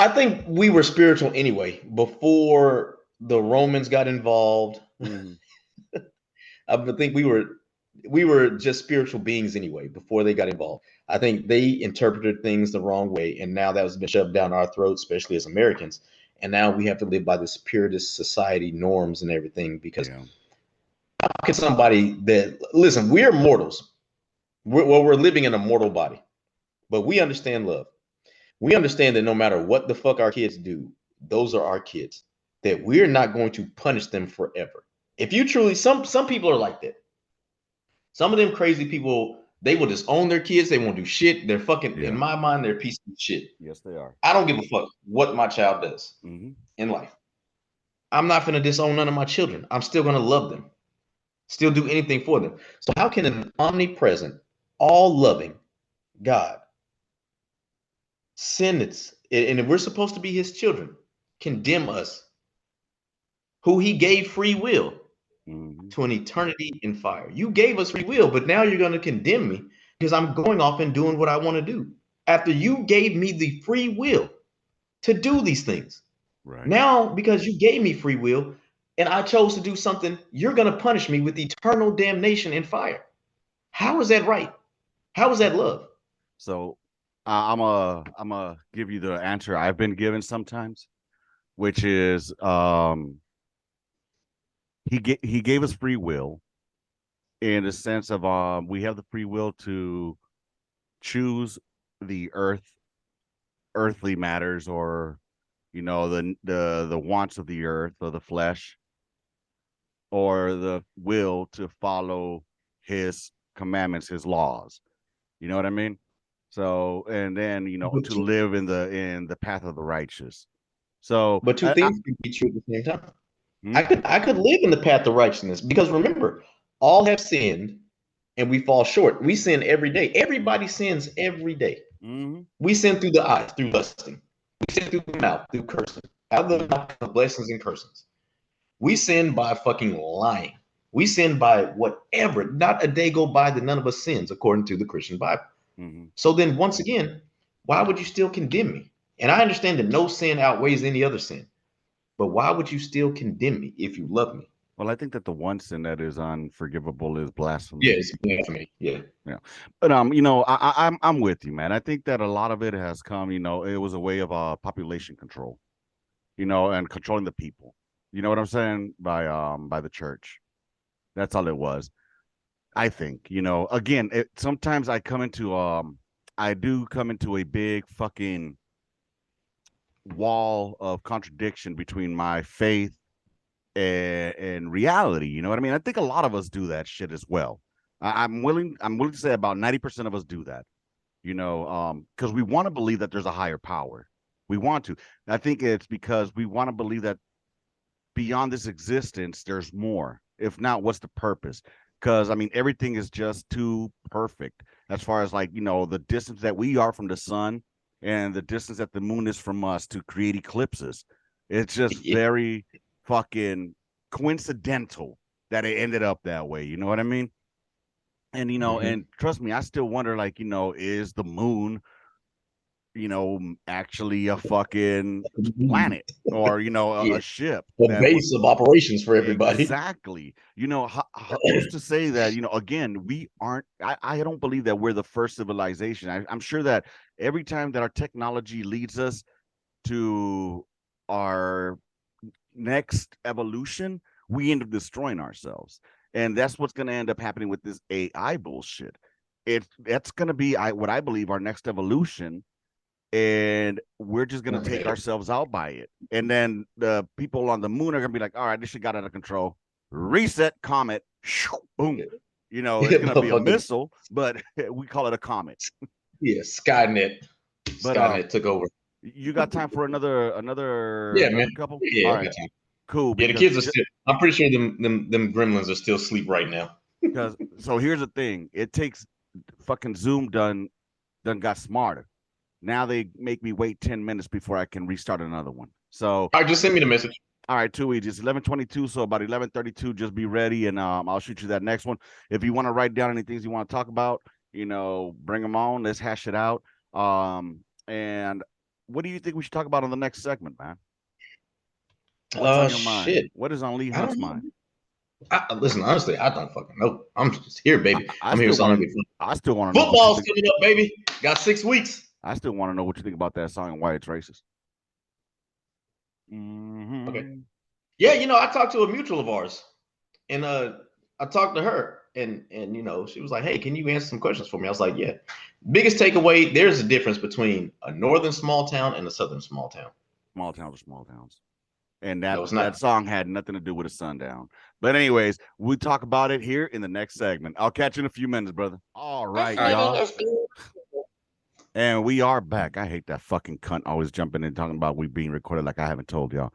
Speaker 3: think we were spiritual anyway before the Romans got involved.
Speaker 2: Mm-hmm.
Speaker 3: I think we were just spiritual beings anyway before they got involved. I think they interpreted things the wrong way, and now that has been shoved down our throats, especially as Americans. And now we have to live by this purist society norms and everything. Because
Speaker 2: Yeah.
Speaker 3: how can somebody that listen? We're mortals. We're living in a mortal body, but we understand love. We understand that no matter what the fuck our kids do, those are our kids. That we're not going to punish them forever. If you truly, some people are like that. Some of them crazy people, they will disown their kids. They won't do shit. They're fucking, in
Speaker 2: Yeah.
Speaker 3: my mind, they're a piece of shit.
Speaker 2: Yes, they are.
Speaker 3: I don't give a fuck what my child does
Speaker 2: Mm-hmm.
Speaker 3: in life. I'm not going to disown none of my children. I'm still going to love them, still do anything for them. So, how can an omnipresent, all loving God send its, and if we're supposed to be his children, condemn us, who he gave free will,
Speaker 2: Mm-hmm.
Speaker 3: to an eternity in fire? You gave us free will, but now you're going to condemn me because I'm going off and doing what I want to do. After you gave me the free will to do these things.
Speaker 2: Right.
Speaker 3: Now, because you gave me free will and I chose to do something, you're going to punish me with eternal damnation and fire. How is that right? How is that love?
Speaker 2: So I'm a give you the answer I've been given sometimes, which is he gave us free will in the sense of we have the free will to choose the earthly matters, or the wants of the earth or the flesh, or the will to follow his commandments, his laws. You know what I mean? So, and then
Speaker 3: But
Speaker 2: to
Speaker 3: two,
Speaker 2: live in the path of the righteous. So
Speaker 3: but two things can be true at the same time. I
Speaker 2: hmm?
Speaker 3: could I could live in the path of righteousness because remember, all have sinned and we fall short. We sin every day. Everybody sins every day.
Speaker 2: Hmm.
Speaker 3: We sin through the eyes, through lusting. We sin through the mouth, through cursing. Out of the
Speaker 2: Hmm.
Speaker 3: mouth of blessings and cursings. We sin by fucking lying. We sin by whatever. Not a day go by that none of us sins, according to the Christian Bible.
Speaker 2: Hmm.
Speaker 3: So then, once again, why would you still condemn me? And I understand that no sin outweighs any other sin, but why would you still condemn me if you love me?
Speaker 2: Well, I think that the one sin that is unforgivable is blasphemy.
Speaker 3: Yes, yeah, for me. Yeah.
Speaker 2: Yeah, but I'm with you, man. I think that a lot of it has come. It was a way of population control. And controlling the people. You know what I'm saying? By the church. That's all it was. I think. Again, sometimes I do come into a big fucking wall of contradiction between my faith and reality. You know what I mean? I think a lot of us do that shit as well. I'm willing to say about 90% of us do that. Because we want to believe that there's a higher power. We want to. I think it's because we want to believe that beyond this existence, there's more. If not, what's the purpose? Because I mean, everything is just too perfect as far as like the distance that we are from the sun and the distance that the moon is from us to create eclipses. It's just
Speaker 3: Yeah.
Speaker 2: very fucking coincidental that it ended up that way. You know what I mean? And
Speaker 3: Mm-hmm.
Speaker 2: and trust me, I still wonder, like, is the moon actually a fucking planet or
Speaker 3: Yeah,
Speaker 2: a ship
Speaker 3: the
Speaker 2: that would.
Speaker 3: base of operations for everybody.
Speaker 2: Exactly. Who's to say that, again, we aren't, I don't believe that we're the first civilization. I'm sure that every time that our technology leads us to our next evolution, we end up destroying ourselves. And that's what's going to end up happening with this AI bullshit. That's going to be what I believe our next evolution, and we're just gonna take
Speaker 3: Okay.
Speaker 2: ourselves out by it. And then the people on the moon are gonna be like, all right, this shit got out of control. Reset comet, shoo, boom. It's gonna be a
Speaker 3: Motherfucking,
Speaker 2: missile, but we call it a comet.
Speaker 3: yeah, Skynet.
Speaker 2: But
Speaker 3: Skynet took over.
Speaker 2: you got time for another
Speaker 3: Yeah, man.
Speaker 2: another couple?
Speaker 3: Yeah,
Speaker 2: All
Speaker 3: I
Speaker 2: right,
Speaker 3: got time.
Speaker 2: cool.
Speaker 3: Yeah, the kids are still. I'm pretty sure them gremlins are still asleep right now.
Speaker 2: Because so here's the thing: it takes fucking Zoom done got smarter. Now they make me wait 10 minutes before I can restart another one. So
Speaker 3: All right, just send me the message.
Speaker 2: all right, too easy. It's 11:22, so about 11:32, just be ready, and I'll shoot you that next one. If you want to write down any things you want to talk about, bring them on. Let's hash it out. And what do you think we should talk about on the next segment, man? What's on your mind?
Speaker 3: Shit.
Speaker 2: What is on Lee
Speaker 3: I
Speaker 2: Hunt's
Speaker 3: don't
Speaker 2: mind?
Speaker 3: know. Listen, honestly, I don't fucking know. I'm just here, baby.
Speaker 2: I
Speaker 3: I'm here
Speaker 2: still
Speaker 3: so I don't
Speaker 2: want
Speaker 3: get
Speaker 2: to.
Speaker 3: fun.
Speaker 2: I still want to know what you
Speaker 3: Football's
Speaker 2: think.
Speaker 3: coming up, baby. Got 6 weeks.
Speaker 2: I still want to know what you think about that song and why it's racist.
Speaker 3: Okay.
Speaker 2: Mm-hmm.
Speaker 3: Yeah, I talked to a mutual of ours, and I talked to her, and she was like, "Hey, can you answer some questions for me?" I was like, "Yeah." Biggest takeaway: there's a difference between a northern small town and a southern small town.
Speaker 2: Small towns are small towns. And that
Speaker 3: No, it's
Speaker 2: that
Speaker 3: not.
Speaker 2: song had nothing to do with a sundown. But anyways, we talk about it here in the next segment. I'll catch you in a few minutes, brother. All
Speaker 3: This
Speaker 2: right,
Speaker 3: All right.
Speaker 2: y'all.
Speaker 3: Meeting is being.
Speaker 2: And we are back. I hate that fucking cunt always jumping in talking about we being recorded like I haven't told y'all.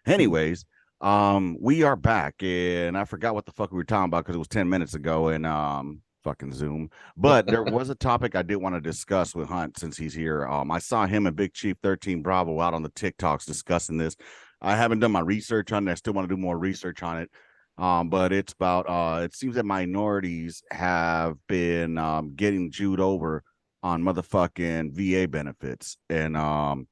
Speaker 2: Anyways, we are back, and I forgot what the fuck we were talking about because it was 10 minutes ago and fucking Zoom. But there was a topic I did want to discuss with Hunt since he's here. I saw him and Big Chief 13 Bravo out on the TikToks discussing this. I haven't done my research on it. I still want to do more research on it. But it's about it seems that minorities have been getting Jewed over on motherfucking VA benefits. And oh,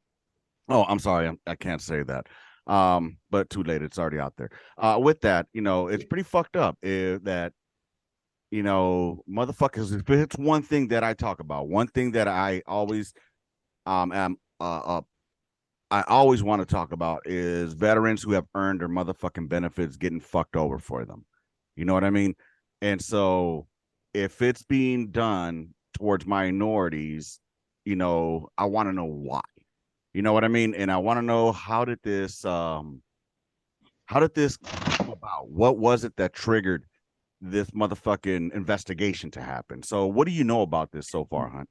Speaker 2: I'm sorry, I can't say that. But too late, it's already out there. With that, it's pretty fucked up that motherfuckers. It's one thing that I talk about. One thing that I always am I always want to talk about is veterans who have earned their motherfucking benefits getting fucked over for them. You know what I mean? And so if it's being done towards minorities, I want to know why. You know what I mean? And I want to know how did this come about? What was it that triggered this motherfucking investigation to happen? So what do you know about this so far, Hunt?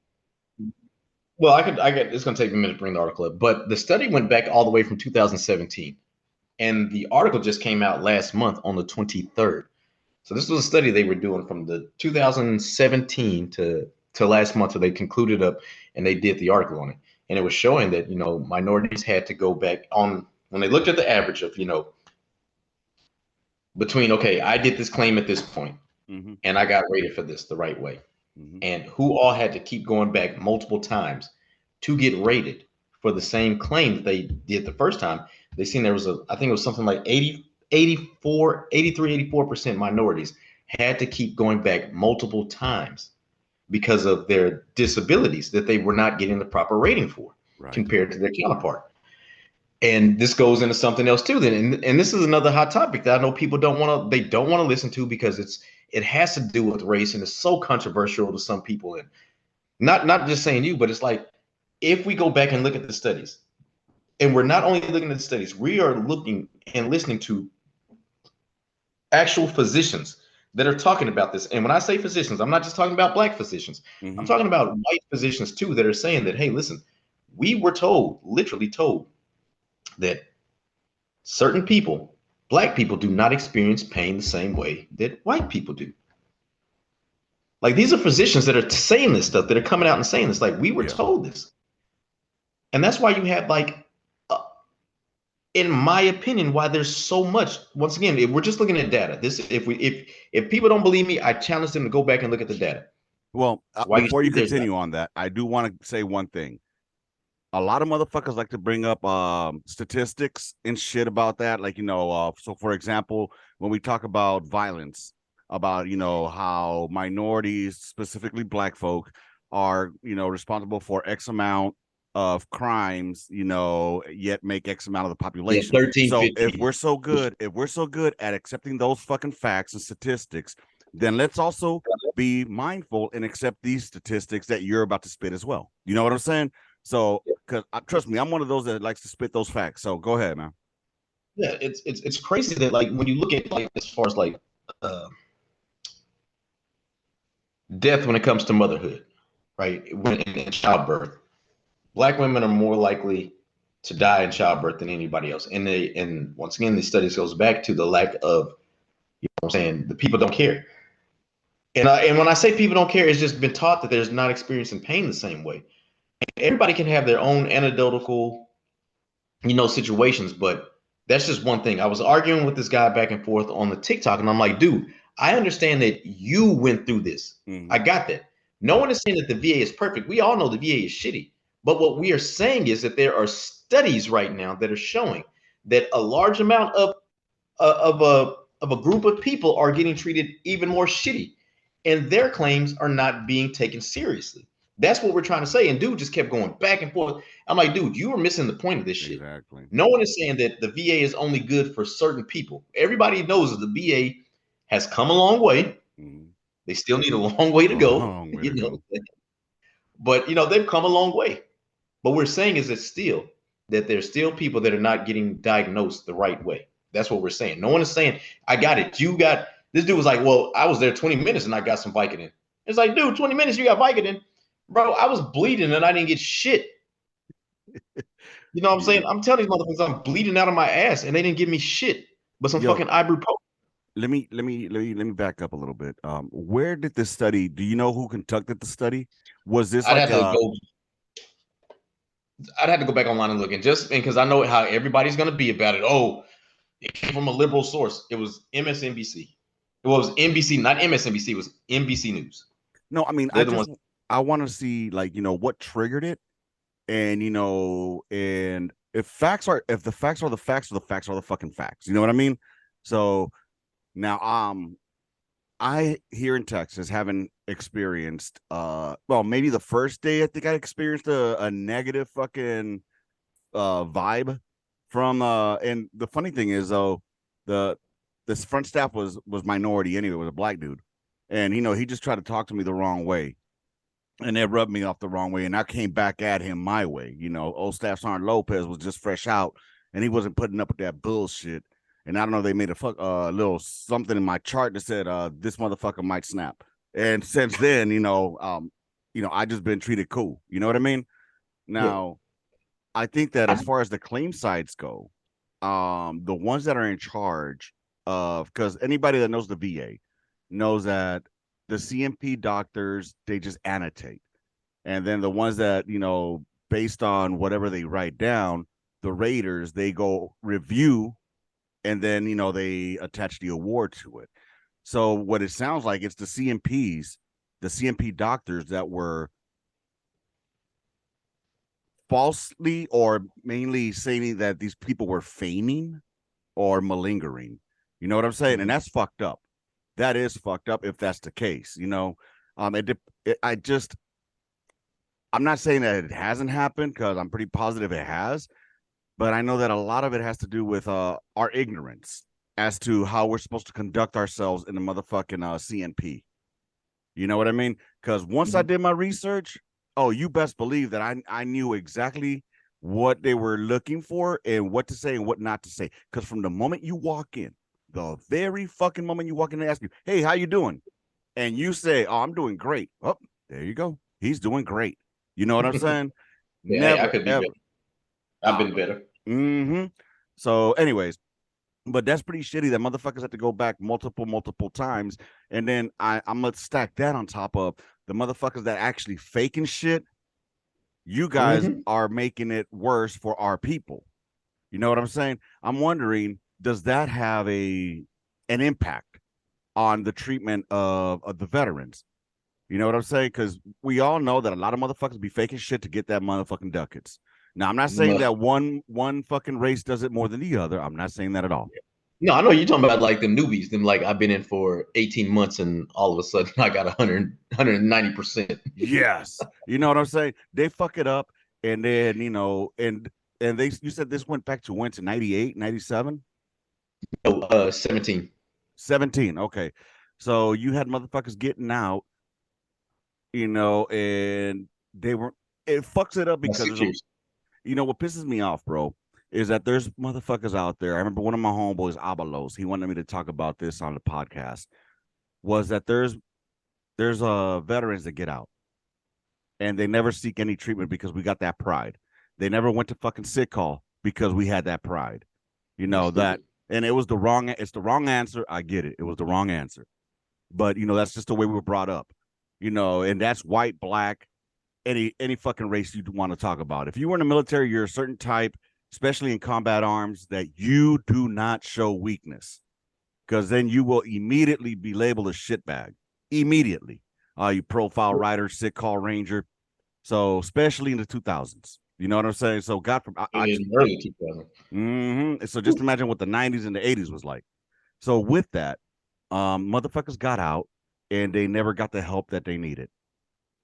Speaker 3: Well, it's going to take me a minute to bring the article up, but the study went back all the way from 2017, and the article just came out last month on the 23rd. So this was a study they were doing from the 2017 to last month, so they concluded up and they did the article on it, and it was showing that minorities had to go back on when they looked at the average of between, okay, I did this claim at this point,
Speaker 2: Mm-hmm.
Speaker 3: and I got rated for this the right way,
Speaker 2: Mm-hmm.
Speaker 3: and who all had to keep going back multiple times to get rated for the same claim that they did the first time. They seen there was I think it was something like 80, 84, 83, 84% minorities had to keep going back multiple times because of their disabilities that they were not getting the proper rating for
Speaker 2: Right.
Speaker 3: compared to their counterpart. And this goes into something else too. Then, and this is another hot topic that I know people they don't want to listen to because it has to do with race and it's so controversial to some people. And not just saying you, but it's like if we go back and look at the studies, and we're not only looking at the studies, we are looking and listening to actual physicians that are talking about this. And when I say physicians, I'm not just talking about black physicians. I'm
Speaker 2: Mm-hmm.
Speaker 3: talking about white physicians too that are saying that, hey, listen, we were told, literally told, that certain people, black people, do not experience pain the same way that white people do. Like these are physicians that are saying this stuff, that are coming out and saying this. Like we were
Speaker 2: Yeah.
Speaker 3: told this, and that's why you have like, in my opinion, why there's so much. Once again, if we're just looking at data, this if people don't believe me, I challenge them to go back and look at the data.
Speaker 2: Well,
Speaker 3: Why you
Speaker 2: before
Speaker 3: see
Speaker 2: you
Speaker 3: there's that.
Speaker 2: continue on that, I do want to say one thing. a lot of motherfuckers like to bring up statistics and shit about that. Like, so for example, when we talk about violence, about, how minorities, specifically black folk, are, responsible for X amount of crimes, yet make X amount of the
Speaker 3: Yeah,
Speaker 2: population.
Speaker 3: 13,
Speaker 2: So
Speaker 3: 15.
Speaker 2: if we're so good at accepting those fucking facts and statistics, then let's also be mindful and accept these statistics that you're about to spit as well. You know what I'm saying? So, because trust me, I'm one of those that likes to spit those facts. So go ahead, man.
Speaker 3: Yeah, it's crazy that like when you look at like as far as like uh, death when it comes to motherhood, right? When in childbirth, black women are more likely to die in childbirth than anybody else. And once again, the studies goes back to the lack of, I'm saying, the people don't care. And when I say people don't care, it's just been taught that there's not experiencing pain the same way. Everybody can have their own anecdotal, situations, but that's just one thing. I was arguing with this guy back and forth on the TikTok, and I'm like, dude, I understand that you went through this. I
Speaker 2: Mm-hmm.
Speaker 3: got that. No one is saying that the VA is perfect. We all know the VA is shitty. But what we are saying is that there are studies right now that are showing that a large amount of a group of people are getting treated even more shitty, and their claims are not being taken seriously. That's what we're trying to say. And dude just kept going back and forth. I'm like, dude, you were missing the point of this shit.
Speaker 2: Exactly.
Speaker 3: No one is saying that the VA is only good for certain people. Everybody knows that the VA has come a long way.
Speaker 2: Mm-hmm.
Speaker 3: They still need a long way
Speaker 2: A
Speaker 3: to go,
Speaker 2: long way to go.
Speaker 3: but they've come a long way. But we're saying is that there's still people that are not getting diagnosed the right way. That's what we're saying. No one is saying, I got it. You got this dude was like, well, I was there 20 minutes and I got some Vicodin. It's like, dude, 20 minutes you got Vicodin. Bro, I was bleeding and I didn't get shit. You know what I'm
Speaker 2: Yeah.
Speaker 3: saying? I'm telling these motherfuckers I'm bleeding out of my ass and they didn't give me shit but some
Speaker 2: Yo,
Speaker 3: fucking ibuprofen.
Speaker 2: let me back up a little bit. Where did this study? Do you know who conducted the study? Was this
Speaker 3: I'd
Speaker 2: like
Speaker 3: have to go I'd have to go back online and look, and just because I know how everybody's gonna be about it. Oh, it came from a liberal source. It was MSNBC. Well, it was NBC, not MSNBC. It was NBC News.
Speaker 2: no? I mean,
Speaker 3: They're the ones.
Speaker 2: I want to see like what triggered it, and and if the facts are the facts, or the facts are the fucking facts. You know what I mean? So now, I here in Texas haven't experienced well, maybe the first day I think I experienced a negative fucking vibe from and the funny thing is though, the this front staff was minority anyway, was a black dude. And he just tried to talk to me the wrong way. And it rubbed me off the wrong way. And I came back at him my way. Old Staff Sergeant Lopez was just fresh out and he wasn't putting up with that bullshit. And I don't know, they made a little something in my chart that said this motherfucker might snap. And since then, I just been treated cool. You know what I mean?
Speaker 3: Yeah.
Speaker 2: Now, I think that as far as the claim sides go, the ones that are in charge of, because anybody that knows the VA knows that the CMP doctors, they just annotate. And then the ones that, based on whatever they write down, the raters, they go review and then, they attach the award to it. So what it sounds like, it's the CMPs, the CMP doctors that were falsely or mainly saying that these people were feigning or malingering. You know what I'm saying? And
Speaker 3: Mhm.
Speaker 2: that's fucked up. That is fucked up if that's the case. I just I'm not saying that it hasn't happened because I'm pretty positive it has, but I know that a lot of it has to do with our ignorance as to how we're supposed to conduct ourselves in the motherfucking CNP. You know what I mean? Because once I
Speaker 3: Mhm.
Speaker 2: did my research, oh, you best believe that I knew exactly what they were looking for and what to say and what not to say. Because from the moment you walk in, the very fucking moment you walk in, they ask you, "Hey, how you doing?" And you say, "Oh, I'm doing great." Oh, there you go. He's doing great. You know what I'm saying?
Speaker 3: Yeah, hey, I
Speaker 2: Never
Speaker 3: could be better.
Speaker 2: ever.
Speaker 3: I've been better.
Speaker 2: Mm-hmm. So, anyways, but that's pretty shitty that motherfuckers have to go back multiple times. And then I'm gonna stack that on top of the motherfuckers that actually faking shit. You guys
Speaker 3: Hmm.
Speaker 2: are making it worse for our people. You know what I'm saying? I'm wondering, does that have an impact on the treatment of the veterans? You know what I'm saying? Because we all know that a lot of motherfuckers be faking shit to get that motherfucking ducats. Now, I'm not saying
Speaker 3: Mu-
Speaker 2: that one fucking race does it more than the other. I'm not saying that at all.
Speaker 3: No, I know you're talking about like the newbies. Them like I've been in for 18 months and all of a sudden I got 190%.
Speaker 2: Yes. You know what I'm saying? They fuck it up and then, and they you said this went back to when, to 98, 97?
Speaker 3: Oh, 17.
Speaker 2: 17. Okay. So you had motherfuckers getting out, and they were it fucks it up
Speaker 3: That's
Speaker 2: because
Speaker 3: 6 years.
Speaker 2: what pisses me off, bro, is that there's motherfuckers out there. I remember one of my homeboys, Abalos, he wanted me to talk about this on the podcast, was that there's veterans that get out and they never seek any treatment because we got that pride. They never went to fucking sick call because we had that pride. You
Speaker 3: That's
Speaker 2: know that,
Speaker 3: stupid.
Speaker 2: and it's the wrong answer. I get it. It was the wrong answer, but that's just the way we were brought up. And that's white, black, any fucking race you want to talk about. If you were in the military, you're a certain type, especially in combat arms, that you do not show weakness, because then you will immediately be labeled a shitbag. Immediately. You profile writer, sick call ranger. So especially in the 2000s, you know what I'm saying? So God from
Speaker 3: In early 2000.
Speaker 2: So just imagine what the 90s and the 80s was like. So with that, motherfuckers got out and they never got the help that they needed,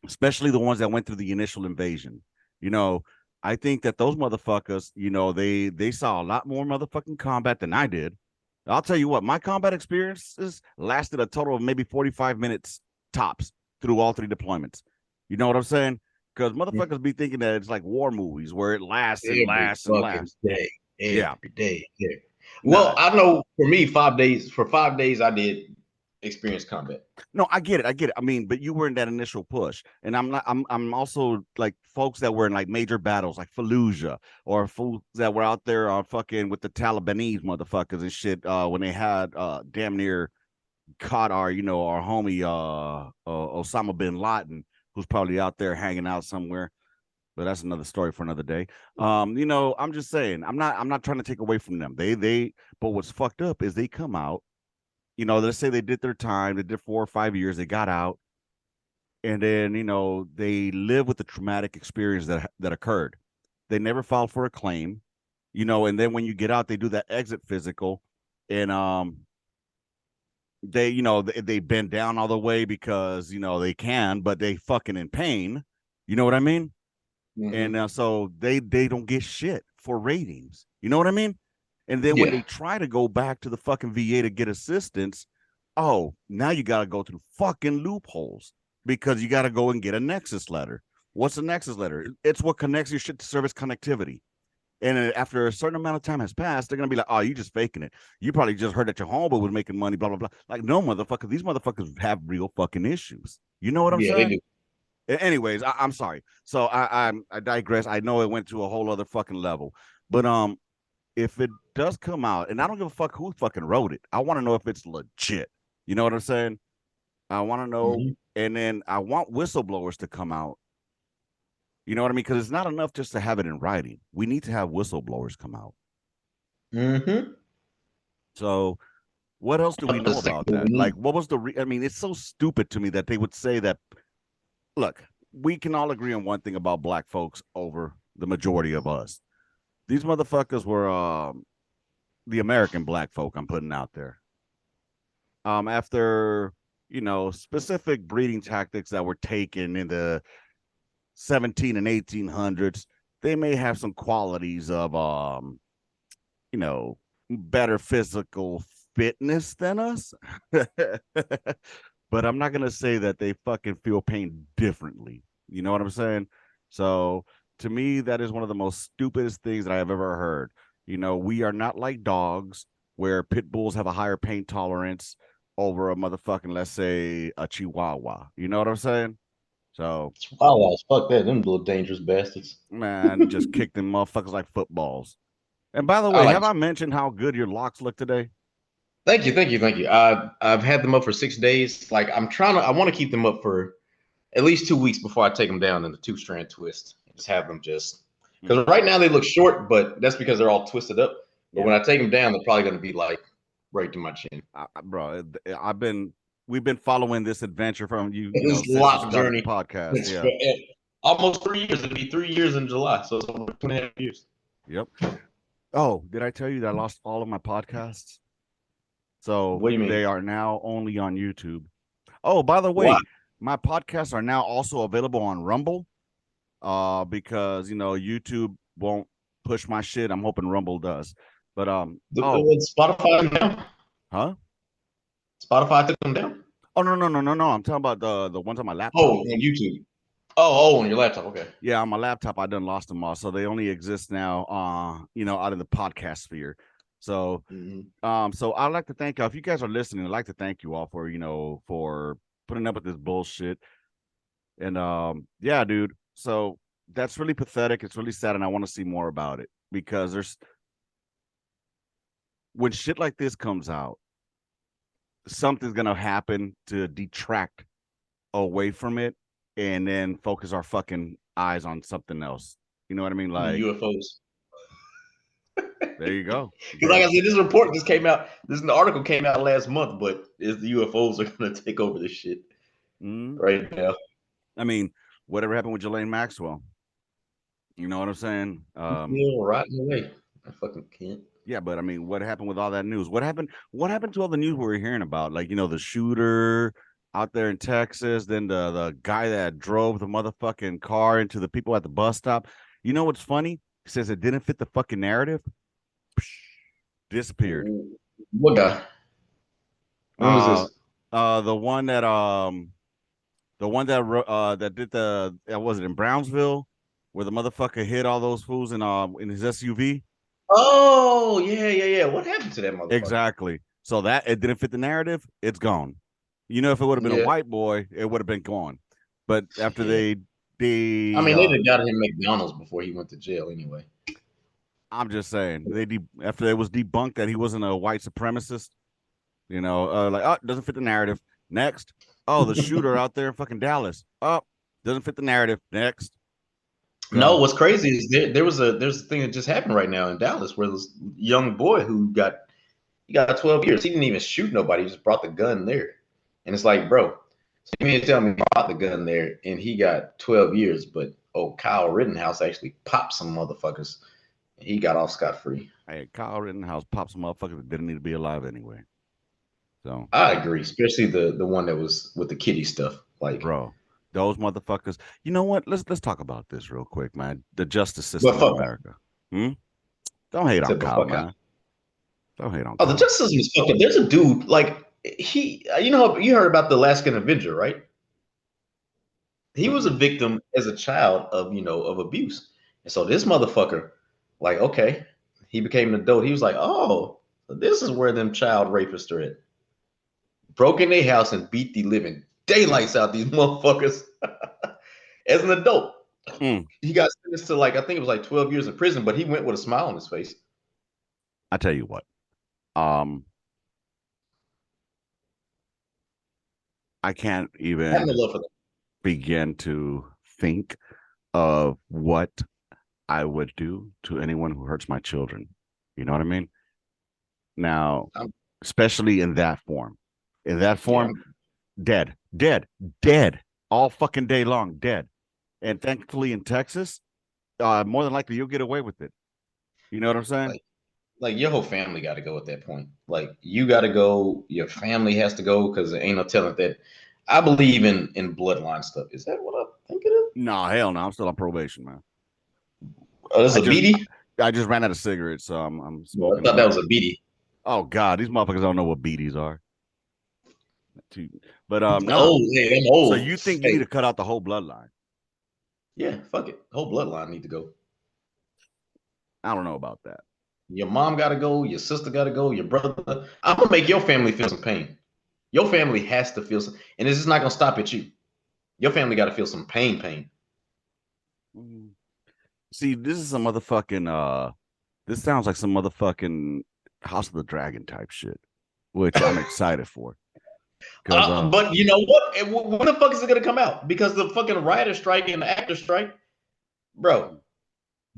Speaker 2: especially the ones that went through the initial invasion. You know, I think that those motherfuckers, they saw a lot more motherfucking combat than I did. I'll tell you what, my combat experiences lasted a total of maybe 45 minutes tops through all three deployments. You know what I'm saying? Because motherfuckers be thinking that it's like war movies where it lasts and
Speaker 3: Every
Speaker 2: lasts and
Speaker 3: fucking
Speaker 2: lasts.
Speaker 3: day.
Speaker 2: Yeah.
Speaker 3: Every day. Yeah. Well,
Speaker 2: Nah.
Speaker 3: I know for me, 5 days. For 5 days, I did experience combat.
Speaker 2: No, I get it. I get it. I mean, but you were in that initial push, and I'm not. I'm also like folks that were in like major battles, like Fallujah, or fools that were out there fucking with the Talibanese motherfuckers and shit. When they had damn near caught our homie Osama bin Laden, who's probably out there hanging out somewhere. But that's another story for another day. I'm just saying. I'm not trying to take away from them. But what's fucked up is they come out. Let's say they did their time. They did 4 or 5 years. They got out and then they live with the traumatic experience that occurred. They never filed for a claim, and then when you get out, they do that exit physical, and they bend down all the way because they can, but they fucking in pain. You know what I mean? And
Speaker 3: Mm-hmm.
Speaker 2: so they don't get shit for ratings. You know what I mean? And then when
Speaker 3: Yeah.
Speaker 2: they try to go back to the fucking VA to get assistance, oh, now you got to go through fucking loopholes because you got to go and get a nexus letter. What's a nexus letter? It's what connects your shit to service connectivity. And after a certain amount of time has passed, they're gonna be like, "Oh, you just faking it. You probably just heard that your homeboy was making money." Blah blah blah. Like, no, motherfucker. These motherfuckers have real fucking issues. You know what I'm
Speaker 3: Yeah, they
Speaker 2: saying?
Speaker 3: do.
Speaker 2: Anyways, I'm sorry. So I digress. I know it went to a whole other fucking level, but if it does come out, and I don't give a fuck who fucking wrote it, I want to know if it's legit. You know what I'm saying? I want to know,
Speaker 3: Mm-hmm.
Speaker 2: and then I want whistleblowers to come out. You know what I mean? Because it's not enough just to have it in writing. We need to have whistleblowers come out.
Speaker 3: Mm-hmm.
Speaker 2: So what else do we
Speaker 3: Up the
Speaker 2: know
Speaker 3: second
Speaker 2: about
Speaker 3: we
Speaker 2: that? Like,
Speaker 3: need.
Speaker 2: what was I mean, it's so stupid to me that they would say that. Look, we can all agree on one thing about black folks over the majority of us. These motherfuckers were the American black folk I'm putting out there. After specific breeding tactics that were taken in the 17 and 1800s, they may have some qualities of you know better physical fitness than us. But I'm not gonna say that they fucking feel pain differently. You know what I'm saying? So to me, that is one of the most stupidest things that I have ever heard. We are not like dogs where pit bulls have a higher pain tolerance over a motherfucking, let's say, a chihuahua. You know what I'm saying? So,
Speaker 3: Oh, fuck that. Them little dangerous bastards.
Speaker 2: man, just kick them motherfuckers like footballs. And by the
Speaker 3: I
Speaker 2: way,
Speaker 3: like.
Speaker 2: have I mentioned how good your locks look today?
Speaker 3: Thank you, thank you, thank you. I've had them up for 6 days. Like I'm trying to. I want to keep them up for at least 2 weeks before I take them down in the two-strand twist. Just have them just
Speaker 2: Mm,
Speaker 3: because right now they look short, but that's because they're all twisted up. But when
Speaker 2: yeah.
Speaker 3: I take them down, they're probably going to be like right to my chin.
Speaker 2: Bro, we've been following this adventure from you,
Speaker 3: This
Speaker 2: since you
Speaker 3: lock
Speaker 2: started the
Speaker 3: journey
Speaker 2: podcast.
Speaker 3: is
Speaker 2: Yeah.
Speaker 3: forever. Almost 3 years. It'll be 3 years in July, so it's over 2.5 years.
Speaker 2: Yep. Oh, did I tell you that I lost all of my podcasts? So
Speaker 3: What do you mean?
Speaker 2: they are now only on YouTube. Oh, by the
Speaker 3: Why?
Speaker 2: way, my podcasts are now also available on Rumble. Because YouTube won't push my shit. I'm hoping Rumble does. But oh,
Speaker 3: Spotify now?
Speaker 2: huh?
Speaker 3: Spotify took them down.
Speaker 2: Oh, no. I'm talking about the ones on my
Speaker 3: Oh,
Speaker 2: laptop.
Speaker 3: on YouTube. Oh, on your laptop. Okay.
Speaker 2: Yeah, on my laptop, I done lost them all. So they only exist now, out in the podcast sphere. So,
Speaker 3: Mm-hmm.
Speaker 2: so I'd like to thank y'all. If you guys are listening, I'd like to thank you all for, for putting up with this bullshit. And yeah, dude. So that's really pathetic. It's really sad, and I want to see more about it because when shit like this comes out, something's gonna happen to detract away from it and then focus our fucking eyes on something else. You know what I mean?
Speaker 3: The
Speaker 2: Like,
Speaker 3: UFOs.
Speaker 2: there you go.
Speaker 3: Because like I said, this report just came out. This article came out last month, but is the UFOs are going to take over this shit
Speaker 2: Mm-hmm.
Speaker 3: right now?
Speaker 2: I mean, whatever happened with Ghislaine Maxwell? You know what I'm saying?
Speaker 3: Still rotting away. I fucking can't.
Speaker 2: Yeah, but I mean, what happened with all that news? What happened? What happened to all the news we were hearing about? Like, the shooter out there in Texas, then the guy that drove the motherfucking car into the people at the bus stop. You know what's funny? He says it didn't fit the fucking narrative. Psh, disappeared.
Speaker 3: What guy? When was
Speaker 2: Uh,
Speaker 3: this?
Speaker 2: the one that that did was it in Brownsville, where the motherfucker hit all those fools in his SUV.
Speaker 3: Oh, yeah. What happened to that motherfucker?
Speaker 2: Exactly. So that it didn't fit the narrative. It's gone. If it would have been a
Speaker 3: Yeah,
Speaker 2: white boy, it would have been gone. But after
Speaker 3: yeah.
Speaker 2: they
Speaker 3: I mean, they'd have got him McDonald's before he went to jail anyway.
Speaker 2: I'm just saying after it was debunked that he wasn't a white supremacist. Like, oh, doesn't fit the narrative. Next, oh, the shooter out there in fucking Dallas. Oh, doesn't fit the narrative. Next,
Speaker 3: No,
Speaker 2: gone.
Speaker 3: what's crazy is there's a thing that just happened right now in Dallas where this young boy who got 12 years. He didn't even shoot nobody. He just brought the gun there. And it's like, bro, so you mean to tell me he brought the gun there and he got 12 years, but Kyle Rittenhouse actually popped some motherfuckers. He got off scot-free.
Speaker 2: Hey, Kyle Rittenhouse popped some motherfuckers that didn't need to be alive anyway. So,
Speaker 3: I agree, especially the one that was with the kitty stuff. Like,
Speaker 2: bro, those motherfuckers. You know what? Let's talk about this real quick, man. The justice
Speaker 3: but
Speaker 2: system in
Speaker 3: fuck,
Speaker 2: America. Hmm? Don't hate on
Speaker 3: said, but
Speaker 2: Kyle,
Speaker 3: fuck out.
Speaker 2: man. Don't hate on
Speaker 3: Oh, the
Speaker 2: Kyle.
Speaker 3: justice system is fucked up. There's a dude like you heard about the Alaskan Avenger, right? He was a
Speaker 2: Mm-mm.
Speaker 3: victim as a child of abuse. And so this motherfucker, like, okay, he became an adult. He was like, oh, this is where them child rapists are at. Broke in their house and beat the living daylights out these motherfuckers as an adult.
Speaker 2: Mm.
Speaker 3: He got sentenced to like, I think it was like 12 years in prison, but he went with a smile on his face.
Speaker 2: I tell you what. Um, I can't
Speaker 3: I have no
Speaker 2: even
Speaker 3: love for them.
Speaker 2: begin to think of what I would do to anyone who hurts my children. You know what I mean? Now,
Speaker 3: I'm,
Speaker 2: especially in that form. In that
Speaker 3: yeah,
Speaker 2: form, dead, dead, dead, all fucking day long, dead. And thankfully in Texas, more than likely you'll get away with it. You know what I'm saying?
Speaker 3: like your whole family got to go at that point. Like you got to go, your family has to go because there ain't no telling that. I believe in bloodline stuff. Is that what I think it is?
Speaker 2: No, hell no. I'm still on probation, man.
Speaker 3: Oh, this is
Speaker 2: I
Speaker 3: a
Speaker 2: just
Speaker 3: beady.
Speaker 2: I just ran out of cigarettes, so I'm
Speaker 3: No, I
Speaker 2: smoking
Speaker 3: thought that
Speaker 2: a.
Speaker 3: was a beady.
Speaker 2: Oh God, these motherfuckers don't know what beaties are. But nah.
Speaker 3: Oh, hey, I'm
Speaker 2: So
Speaker 3: old.
Speaker 2: you think you need
Speaker 3: Hey,
Speaker 2: to cut out the whole bloodline?
Speaker 3: yeah, fuck it. Whole bloodline need to go.
Speaker 2: I don't know about that.
Speaker 3: Your mom got to go. Your sister got to go. Your brother. I'm gonna make your family feel some pain. Your family has to feel some, and it's just not gonna stop at you. Your family got to feel some pain.
Speaker 2: Mm. See, this is some motherfucking this sounds like some motherfucking House of the Dragon type shit, which I'm excited for. Because
Speaker 3: But you know what? When the fuck is it gonna come out? Because the fucking writer strike and the actor strike, bro.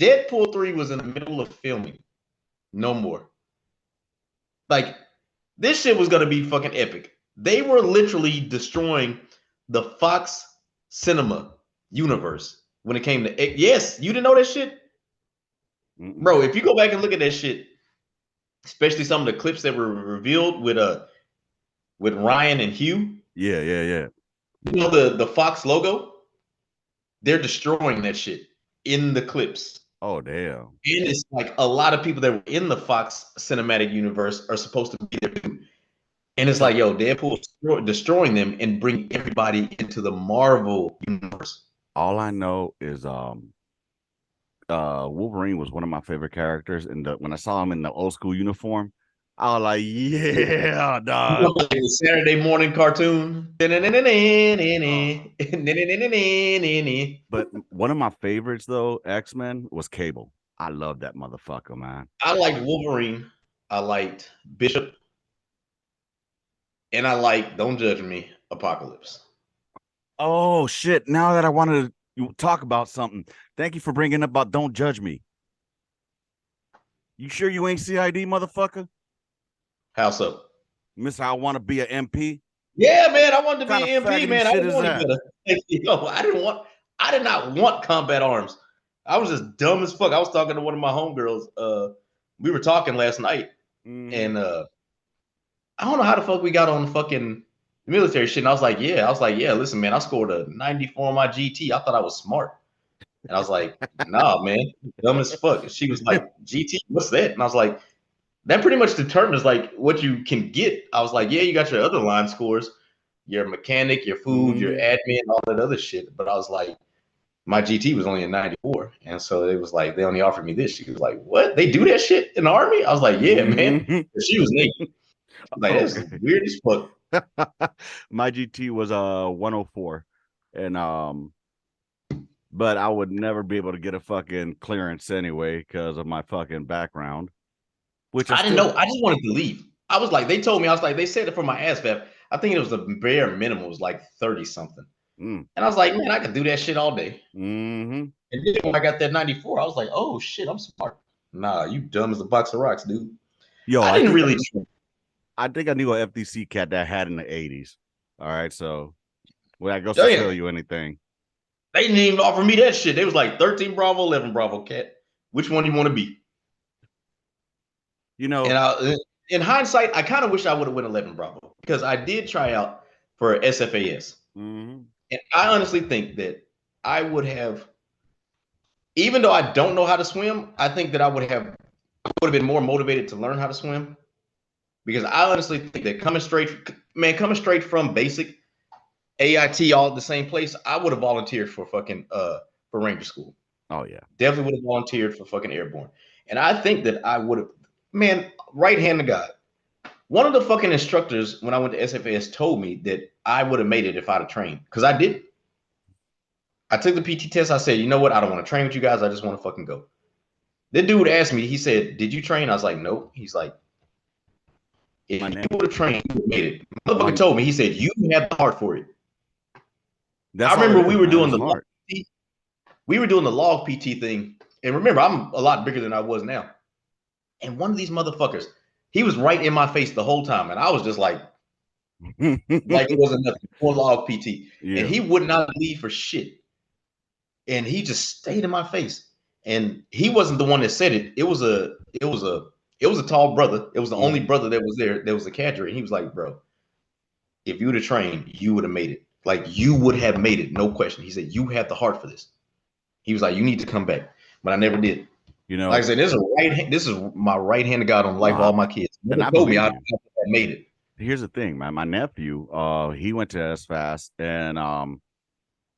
Speaker 3: Deadpool 3 was in the middle of filming. No more. Like this shit was gonna be fucking epic. They were literally destroying the Fox cinema universe when it came to yes, you didn't know that shit,
Speaker 2: Mm-mm.
Speaker 3: bro. If you go back and look at that shit, especially some of the clips that were revealed with Ryan and Hugh,
Speaker 2: Yeah, yeah, yeah.
Speaker 3: you know the Fox logo, they're destroying that shit in the clips.
Speaker 2: Oh damn.
Speaker 3: And it's like a lot of people that were in the Fox cinematic universe are supposed to be there too. And it's
Speaker 2: So
Speaker 3: like, yo, Deadpool destroying them and bring everybody into the Marvel universe.
Speaker 2: all I know is Wolverine was one of my favorite characters, and when I saw him in the old school uniform, I was like, yeah,
Speaker 3: You
Speaker 2: dog.
Speaker 3: know, like the Saturday morning cartoon.
Speaker 2: Oh, but one of my favorites though, X-Men, was Cable. I love that motherfucker, man.
Speaker 3: I liked Wolverine. I liked Bishop. And I like Don't Judge Me, Apocalypse.
Speaker 2: Oh shit! Now that I wanted to talk about something, thank you for bringing up about Don't Judge Me. You sure you ain't CID, motherfucker?
Speaker 3: House Up.
Speaker 2: Miss, I want to be an MP.
Speaker 3: Yeah, man. I wanted to
Speaker 2: Kind
Speaker 3: be
Speaker 2: of
Speaker 3: an MP,
Speaker 2: faggoty
Speaker 3: man. I
Speaker 2: shit
Speaker 3: didn't
Speaker 2: is
Speaker 3: know any
Speaker 2: that?
Speaker 3: better. Yo, I did not want combat arms. I was just dumb as fuck. I was talking to one of my homegirls. We were talking last night,
Speaker 2: Mm-hmm.
Speaker 3: and I don't know how the fuck we got on fucking military shit. And I was like, yeah, listen, man, I scored a 94 on my GT. I thought I was smart. And I was like, nah, man, dumb as fuck. And she was like, GT, what's that? And I was like, that pretty much determines like what you can get. I was like, yeah, you got your other line scores, your mechanic, your food, your
Speaker 2: Mm-hmm.
Speaker 3: admin, all that other shit. But I was like, my GT was only a 94. And so it was like, they only offered me this. She was like, what? They do that shit in the army? I was like, yeah, man.
Speaker 2: Mm-hmm.
Speaker 3: She was Navy. Like, that's
Speaker 2: Okay.
Speaker 3: weird as fuck.
Speaker 2: My GT was 104, and but I would never be able to get a fucking clearance anyway because of my fucking background, which I
Speaker 3: I didn't
Speaker 2: still.
Speaker 3: know. I just wanted to leave. I was like, they told me, I was like, they said it for my ASVAB. I think it was the bare minimum was like 30 something.
Speaker 2: Mm,
Speaker 3: And I was like, man, I could do that shit all day.
Speaker 2: mm-hmm.
Speaker 3: And then when I got that 94, I was like, oh shit, I'm smart. Nah, you dumb as a box of rocks, dude.
Speaker 2: Yo,
Speaker 3: I didn't really train.
Speaker 2: I think I knew a FDC cat that had in the 80s. All right, so well, that goes
Speaker 3: Oh
Speaker 2: to
Speaker 3: yeah.
Speaker 2: tell you anything.
Speaker 3: They didn't even offer me that shit. They was like 13 Bravo, 11 Bravo, cat. Which one do you want to be?
Speaker 2: You
Speaker 3: And
Speaker 2: know,
Speaker 3: in hindsight, I kind of wish I would have went 11 Bravo because I did try out for SFAS.
Speaker 2: mm-hmm.
Speaker 3: And I honestly think that I would have, even though I don't know how to swim, I think that I would have been more motivated to learn how to swim because I honestly think that coming straight from basic AIT all at the same place, I would have volunteered for fucking for Ranger School.
Speaker 2: Oh yeah.
Speaker 3: Definitely would have volunteered for fucking airborne. And I think that I would have, man, right hand to God. One of the fucking instructors when I went to SFAS told me that I would have made it if I'd have trained because I did. I took the PT test. I said, you know what? I don't want to train with you guys. I just want to fucking go. The dude asked me, he said, did you train? I was like, nope. He's like, if
Speaker 2: My
Speaker 3: you
Speaker 2: ne-
Speaker 3: would have trained, you would have made it. Motherfucker
Speaker 2: my
Speaker 3: told me, he said, you have the heart for it. I
Speaker 2: That's all it
Speaker 3: remember we
Speaker 2: is,
Speaker 3: were
Speaker 2: man.
Speaker 3: doing
Speaker 2: It's
Speaker 3: the log
Speaker 2: hard.
Speaker 3: PT. We were doing the log PT thing. And remember, I'm a lot bigger than I was now. And one of these motherfuckers, he was right in my face the whole time. And I was just like it wasn't nothing. Poor log PT. And
Speaker 2: Yeah.
Speaker 3: he would not leave for shit. And he just stayed in my face. And he wasn't the one that said it. It was a tall brother. It was the only
Speaker 2: Mm.
Speaker 3: brother that was there. That was a cadre. And he was like, bro, if you would have trained, you would have made it. Like you would have made it, no question. He said, you have the heart for this. He was like, you need to come back. But I never did.
Speaker 2: You
Speaker 3: Like I
Speaker 2: know,
Speaker 3: said, this is my right hand of God on the life of
Speaker 2: no,
Speaker 3: all my kids.
Speaker 2: and
Speaker 3: Never
Speaker 2: I
Speaker 3: told me
Speaker 2: believe
Speaker 3: I
Speaker 2: you.
Speaker 3: made it.
Speaker 2: Here's the thing, man. My nephew, he went to SFAS and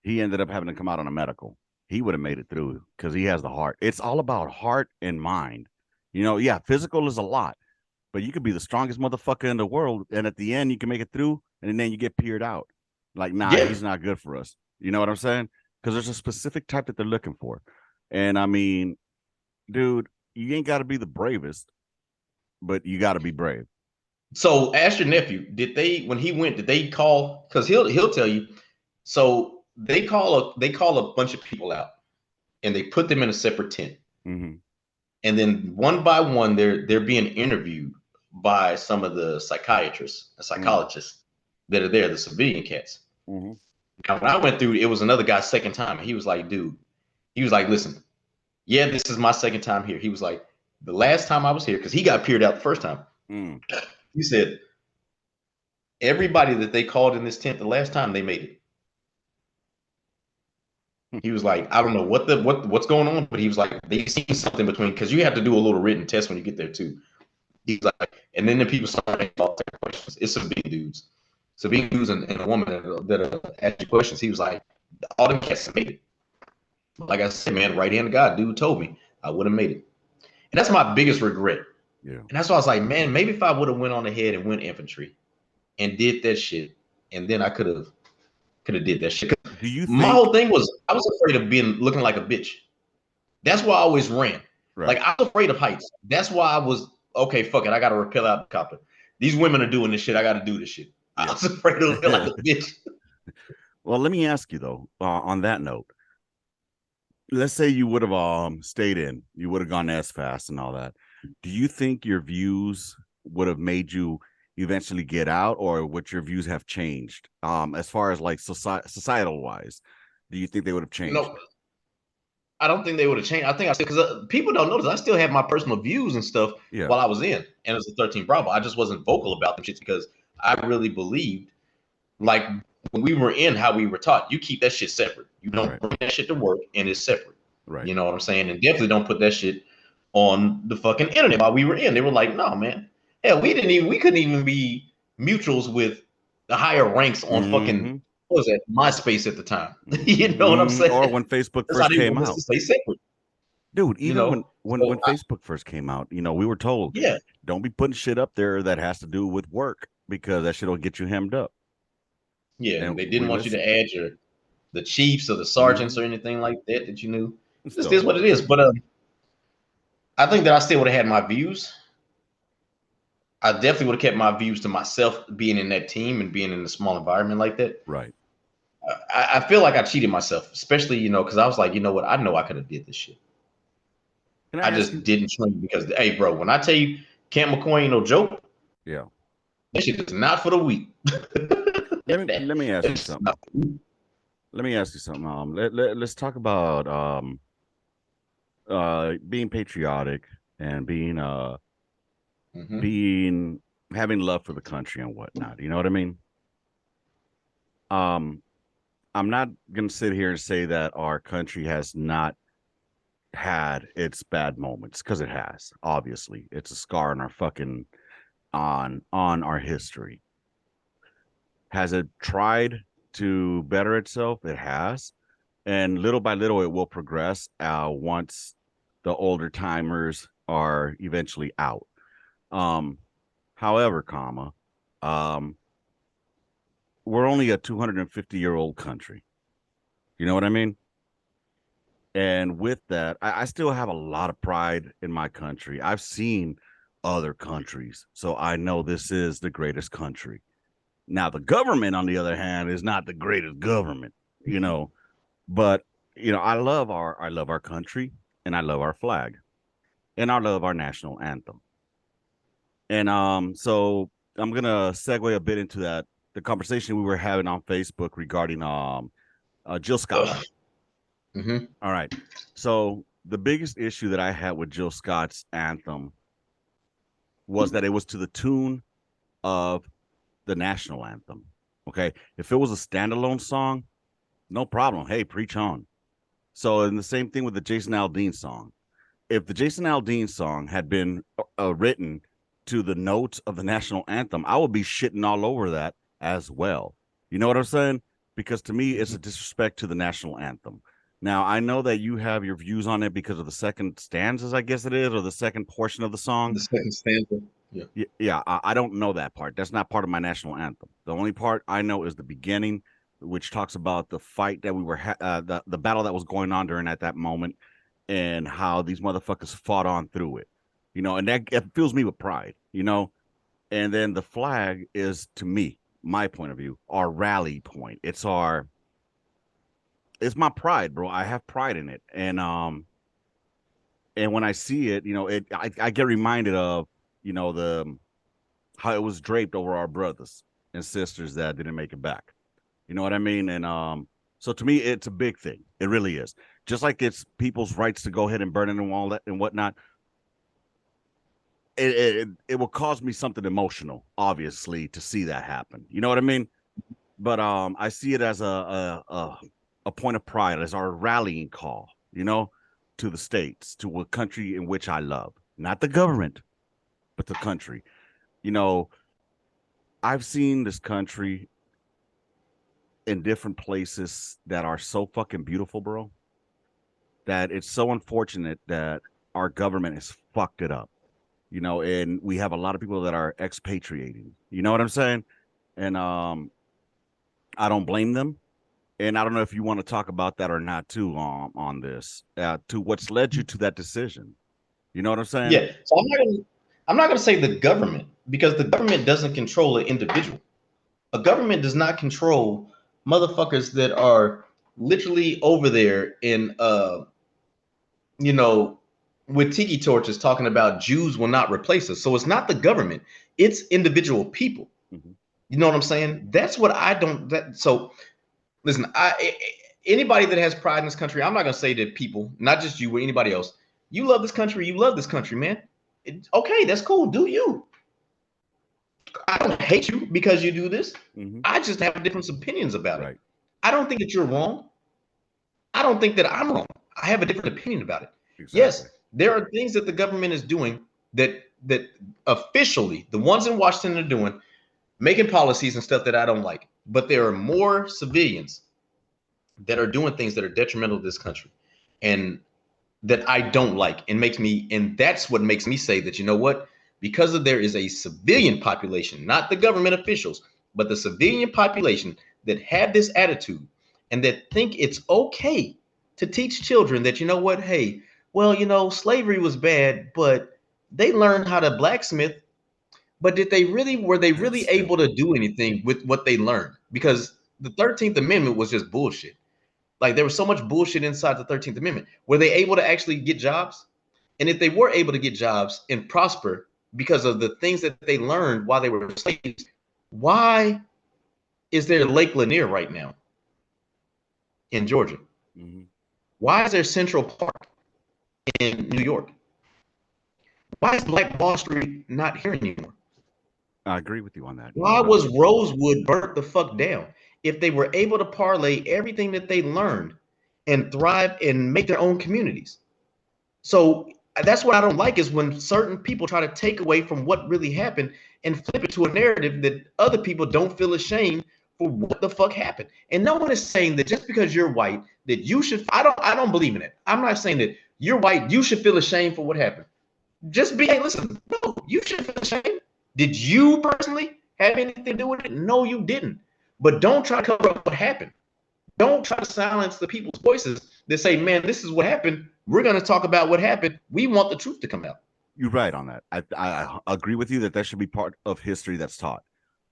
Speaker 2: he ended up having to come out on a medical. He would have made it through because he has the heart. It's all about heart and mind. You know, yeah, physical is a lot, but you could be the strongest motherfucker in the world, and at the end you can make it through, and then you get peered out. Like, nah,
Speaker 3: Yeah.
Speaker 2: he's not good for us. You know what I'm saying? Because there's a specific type that they're looking for. And I mean, dude, you ain't got to be the bravest, but you got to be brave.
Speaker 3: So ask your nephew, when he went, did they call? Because he'll tell you. So they call a bunch of people out and they put them in a separate tent.
Speaker 2: Mm-hmm.
Speaker 3: And then one by one, they're being interviewed by some of the psychiatrists and
Speaker 2: Mm-hmm.
Speaker 3: psychologists that are there, the civilian cats.
Speaker 2: Mm-hmm.
Speaker 3: Now, when I went through, it was another guy second time. He was like, dude, He was like, listen, yeah, this is my second time here. He was like, the last time I was here, because he got peered out the first time.
Speaker 2: Mm.
Speaker 3: He said, everybody that they called in this tent the last time, they made it. He was like, I don't know what's going on, but he was like, they seen something between, because you have to do a little written test when you get there too. He's like, and then the people started all type of questions. It's some big dudes. So big dudes and a woman that asked you questions. He was like, all them cats made it. Like I said, man, right hand of God, dude told me I would have made it. And that's my biggest regret.
Speaker 2: Yeah.
Speaker 3: And that's why I was like, man, maybe if I would have went on ahead and went infantry and did that shit, and then I could have did that shit.
Speaker 2: Do you
Speaker 3: My
Speaker 2: think?
Speaker 3: whole thing was I was afraid of being looking like a bitch. That's why I always ran. Like
Speaker 2: Right.
Speaker 3: I was afraid of heights. That's why I was okay. Fuck it, I got to rappel out the copter. These women are doing this shit. I got to do this shit. I
Speaker 2: Yeah.
Speaker 3: was afraid of looking like a bitch.
Speaker 2: Well, let me ask you though. On that note, let's say you would have stayed in, you would have gone as fast and all that. Do you think your views would have made you eventually get out, or would your views have changed? As far as like societal wise, do you think they would have changed?
Speaker 3: No, I don't think they would have changed. I think I still because people don't notice. I still had my personal views and stuff
Speaker 2: Yeah.
Speaker 3: while I was in, and as a 13 Bravo, I just wasn't vocal about them shits because I really believed, like when we were in, how we were taught. You keep that shit separate. You don't
Speaker 2: Right.
Speaker 3: bring that shit to work, and it's separate.
Speaker 2: Right.
Speaker 3: You know what I'm saying? And definitely don't put that shit on the fucking internet while we were in. They were like, no, man. Hell, we couldn't even be mutuals with the higher ranks on fucking
Speaker 2: Mm-hmm.
Speaker 3: what was that MySpace at the time. You know what I'm
Speaker 2: Mm-hmm. Or
Speaker 3: saying?
Speaker 2: when Facebook
Speaker 3: That's how
Speaker 2: first
Speaker 3: they
Speaker 2: came
Speaker 3: want us to
Speaker 2: out.
Speaker 3: stay separate.
Speaker 2: Dude,
Speaker 3: You
Speaker 2: even when
Speaker 3: know,
Speaker 2: when
Speaker 3: so
Speaker 2: when Facebook first came out, we were told,
Speaker 3: yeah,
Speaker 2: don't be putting shit up there that has to do with work because that shit will get you hemmed up.
Speaker 3: yeah, and
Speaker 2: And
Speaker 3: they
Speaker 2: we
Speaker 3: didn't want you to
Speaker 2: listened.
Speaker 3: add the chiefs or the sergeants
Speaker 2: Mm-hmm.
Speaker 3: or anything like that you knew. This
Speaker 2: Still
Speaker 3: is what
Speaker 2: don't.
Speaker 3: it is. But I think that I still would have had my views. I definitely would have kept my views to myself, being in that team and being in a small environment like that.
Speaker 2: Right.
Speaker 3: I feel like I cheated myself, especially because I was like, you know what, I know I could have did this shit.
Speaker 2: Can I
Speaker 3: I
Speaker 2: ask
Speaker 3: just
Speaker 2: you?
Speaker 3: didn't train because, hey, bro, when I tell you Cam McCoy ain't no joke,
Speaker 2: Yeah.
Speaker 3: that shit is not for the weak.
Speaker 2: Let me ask you
Speaker 3: That's
Speaker 2: something.
Speaker 3: not for the weak.
Speaker 2: Let me ask you something. Let's talk about being patriotic and
Speaker 3: Mhm.
Speaker 2: being having love for the country and whatnot. You know what I mean? Um, I'm not gonna sit here and say that our country has not had its bad moments because it has. Obviously, it's a scar on our fucking on our history. Has it tried to better itself? It has, and little by little, it will progress. Once the older timers are eventually out. Um, however, um, we're only a 250-year-old country. You know what I mean? And with that, I still have a lot of pride in my country. I've seen other countries, so I know this is the greatest country. Now, the government, on the other hand, is not the greatest government, you know, but I love our country, and I love our flag, and I love our national anthem. And so I'm gonna segue a bit into that the conversation we were having on Facebook regarding Jill Scott.
Speaker 3: Mhm.
Speaker 2: All right. So the biggest issue that I had with Jill Scott's anthem was that it was to the tune of the national anthem. Okay. If it was a standalone song, no problem. Hey, preach on. So, and the same thing with the Jason Aldean song. If the Jason Aldean song had been written to the notes of the national anthem, I would be shitting all over that as well. You know what I'm saying? Because to me, it's a disrespect to the national anthem. Now, I know that you have your views on it because of the second stanzas, I guess it is, or the second portion of the song.
Speaker 3: The second stanza. Yeah.
Speaker 2: Yeah, I don't know that part. That's not part of my national anthem. The only part I know is the beginning, which talks about the fight that we were, the battle that was going on during at that moment, and how these motherfuckers fought on through it. And that it fills me with pride. And then the flag is, to me, my point of view, our rally point. It's my pride, bro. I have pride in it, and when I see it, I get reminded of the how it was draped over our brothers and sisters that didn't make it back. You know what I mean? And so to me, it's a big thing. It really is. just like it's people's rights to go ahead and burn it and all that and whatnot. It will cause me something emotional, obviously, to see that happen. You know what I mean? But I see it as a point of pride, as our rallying call, to the states, to a country in which I love, not the government, but the country. You know, I've seen this country in different places that are so fucking beautiful, bro, that it's so unfortunate that our government has fucked it up. And we have a lot of people that are expatriating. You know what I'm saying? And I don't blame them. And I don't know if you want to talk about that or not too on this, to what's led you to that decision. You know what I'm saying?
Speaker 3: Yeah. So I'm not gonna say the government, because the government doesn't control an individual. A government does not control motherfuckers that are literally over there in you know, with tiki torches talking about Jews will not replace us. So it's not the government, it's individual people.
Speaker 2: Mm-hmm.
Speaker 3: You know what I'm saying? That's what I don't that so listen, anybody that has pride in this country, I'm not gonna say that people, not just you or anybody else, you love this country, you love this country, man. Okay, that's cool. Do you? I don't hate you because you do this.
Speaker 2: Mm-hmm.
Speaker 3: I just have different opinions about it.
Speaker 2: Right.
Speaker 3: I don't think that you're wrong. I don't think that I'm wrong. I have a different opinion about it.
Speaker 2: Exactly.
Speaker 3: Yes, there are things that the government is doing that officially the ones in Washington are doing, making policies and stuff that I don't like. But there are more civilians that are doing things that are detrimental to this country and that I don't like, and makes me, and that's what makes me say that, you know what? Because of there is a civilian population, not the government officials, but the civilian population that have this attitude and that think it's okay to teach children that, you know what, hey, well, slavery was bad, but they learned how to blacksmith. But were they
Speaker 2: That's
Speaker 3: really able
Speaker 2: stupid.
Speaker 3: to do anything with what they learned? Because the 13th Amendment was just bullshit. Like, there was so much bullshit inside the 13th Amendment. Were they able to actually get jobs? And if they were able to get jobs and prosper because of the things that they learned while they were slaves, why is there Lake Lanier right now in Georgia?
Speaker 2: Mm-hmm.
Speaker 3: Why is there Central Park in New York? Why is Black Wall Street not here anymore?
Speaker 2: I agree with you on that.
Speaker 3: Why was Rosewood burnt the fuck down? If they were able to parlay everything that they learned and thrive and make their own communities. So that's what I don't like, is when certain people try to take away from what really happened and flip it to a narrative that other people don't feel ashamed for what the fuck happened. And no one is saying that just because you're white that you should. I don't believe in it. I'm not saying that you're white you should feel ashamed for what happened. Just be, hey, listen, no, you shouldn't feel ashamed. Did you personally have anything to do with it? No, you didn't. But don't try to cover up what happened. Don't try to silence the people's voices that say, man, this is what happened. We're going to talk about what happened. We want the truth to come out.
Speaker 2: You're right on that. I agree with you that should be part of history that's taught.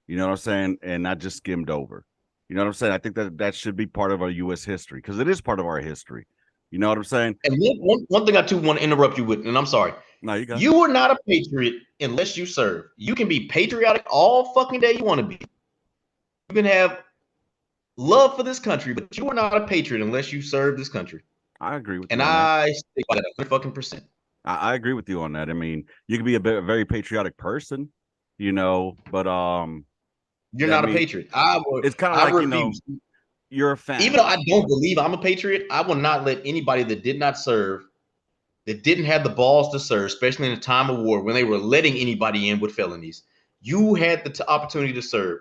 Speaker 2: You know what I'm saying? And not just skimmed over. You know what I'm saying? I think that should be part of our U.S. history, because it is part of our history. You know what I'm saying?
Speaker 3: And one thing I too want to interrupt you with, and I'm sorry.
Speaker 2: No, you got.
Speaker 3: You are not a patriot unless you serve. You can be patriotic all fucking day you want to be. You can have love for this country, but you are not a patriot unless you serve this country.
Speaker 2: I agree with
Speaker 3: And
Speaker 2: you on that.
Speaker 3: I stick by that 100%.
Speaker 2: I agree with you on that. I mean, you can be a very patriotic person, but
Speaker 3: You're
Speaker 2: I
Speaker 3: not a
Speaker 2: mean,
Speaker 3: patriot.
Speaker 2: it's kind of
Speaker 3: I
Speaker 2: like
Speaker 3: refuse.
Speaker 2: you're a
Speaker 3: Even though
Speaker 2: fan.
Speaker 3: I don't believe I'm a patriot, I will not let anybody that did not serve, that didn't have the balls to serve, especially in a time of war when they were letting anybody in with felonies. You had the opportunity to serve.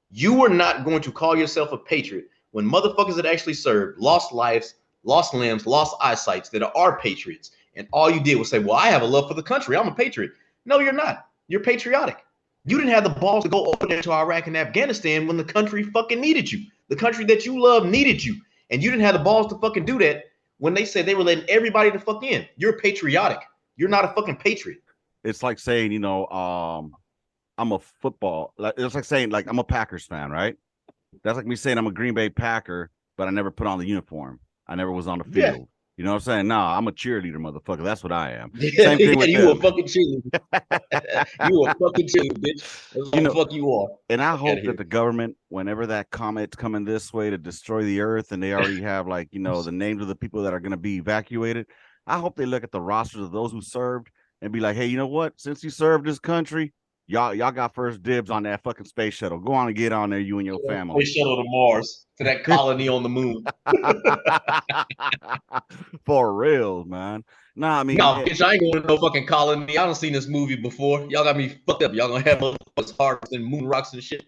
Speaker 3: You were not going to call yourself a patriot when motherfuckers that actually served lost lives, lost limbs, lost eyesights that are patriots. And all you did was say, well, I have a love for the country. I'm a patriot. No, you're not. You're patriotic. You didn't have the balls to go over there to Iraq and Afghanistan when the country fucking needed you. The country that you love needed you. And you didn't have the balls to fucking do that when they said they were letting everybody to fuck in. You're patriotic. You're not a fucking patriot.
Speaker 2: It's like saying, I'm a football. It's like saying, like, I'm a Packers fan, right? That's like me saying I'm a Green Bay Packer, but I never put on the uniform. I never was on the
Speaker 3: Yeah.
Speaker 2: field. You know what I'm saying? No, I'm a cheerleader, motherfucker. That's what I am.
Speaker 3: Yeah,
Speaker 2: Same thing with
Speaker 3: you a
Speaker 2: them.
Speaker 3: fucking cheerleader. You a fucking cheerleader, bitch. That's
Speaker 2: You
Speaker 3: what the
Speaker 2: know,
Speaker 3: fuck you are.
Speaker 2: and I
Speaker 3: Fuck out of
Speaker 2: hope that
Speaker 3: here.
Speaker 2: the government, whenever that comet's coming this way to destroy the earth, and they already have like the names of the people that are going to be evacuated, I hope they look at the rosters of those who served and be like, hey, you know what? Since you served this country, y'all got first dibs on that fucking space shuttle. Go on and get on there, you and your
Speaker 3: Space
Speaker 2: family.
Speaker 3: shuttle to Mars to that colony on the moon.
Speaker 2: For real, man. Nah, I mean,
Speaker 3: No, bitch, I ain't going to no fucking colony. I don't seen this movie before. Y'all got me fucked up. Y'all gonna have motherfuckers harder than moon rocks and shit.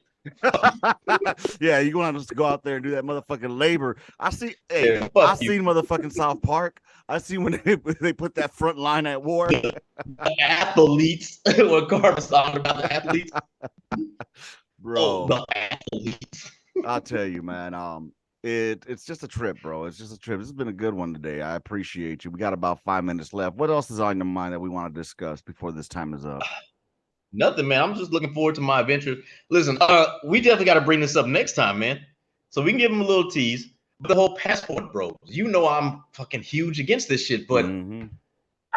Speaker 2: yeah, you're gonna have to go out there and do that motherfucking labor. I see. Hey,
Speaker 3: Yeah,
Speaker 2: I
Speaker 3: fuck you.
Speaker 2: seen motherfucking South Park. I see when they put that front line at war.
Speaker 3: The athletes. What Carter's talking about the athletes. Oh,
Speaker 2: Bro,
Speaker 3: the athletes.
Speaker 2: I'll tell you, man. It's just a trip, bro. It's just a trip. This has been a good one today. I appreciate you. We got about 5 minutes left. What else is on your mind that we want to discuss before this time is up?
Speaker 3: Nothing, man. I'm just looking forward to my adventure. Listen, we definitely got to bring this up next time, man. So we can give them a little tease. But the whole passport, bro. You know I'm fucking huge against this shit, but
Speaker 2: Mm-hmm.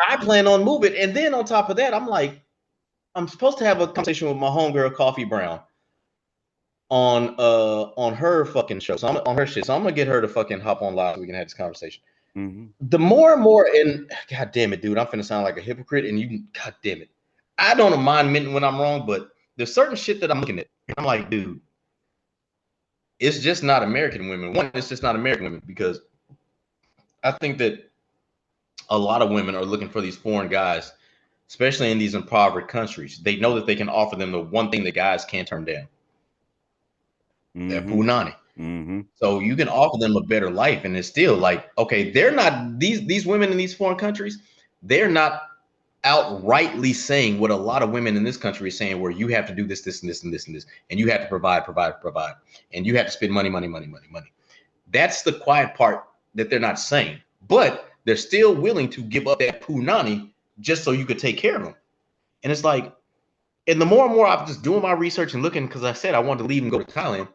Speaker 3: I plan on moving. And then on top of that, I'm like, I'm supposed to have a conversation with my homegirl Coffee Brown on her fucking show. So I'm on her shit. So I'm gonna get her to fucking hop on live so we can have this conversation.
Speaker 2: Mm-hmm.
Speaker 3: The more and more, and god damn it, dude, I'm finna sound like a hypocrite, and you, god damn it, I don't mind admitting when I'm wrong, but there's certain shit that I'm looking at. I'm like, dude, it's just not American women. One, it's just not American women because I think that a lot of women are looking for these foreign guys, especially in these impoverished countries. They know that they can offer them the one thing the guys can't turn down, that
Speaker 2: Mm-hmm.
Speaker 3: punani.
Speaker 2: Mm-hmm.
Speaker 3: So you can offer them a better life, and it's still like, okay, they're not these women in these foreign countries, they're not outrightly saying what a lot of women in this country is saying, where you have to do this, this, and this, and this, and this, and you have to provide, and you have to spend money. That's the quiet part that they're not saying, but they're still willing to give up that punani just so you could take care of them. And it's like, and the more and more I'm just doing my research and looking, because I said I wanted to leave and go to Thailand.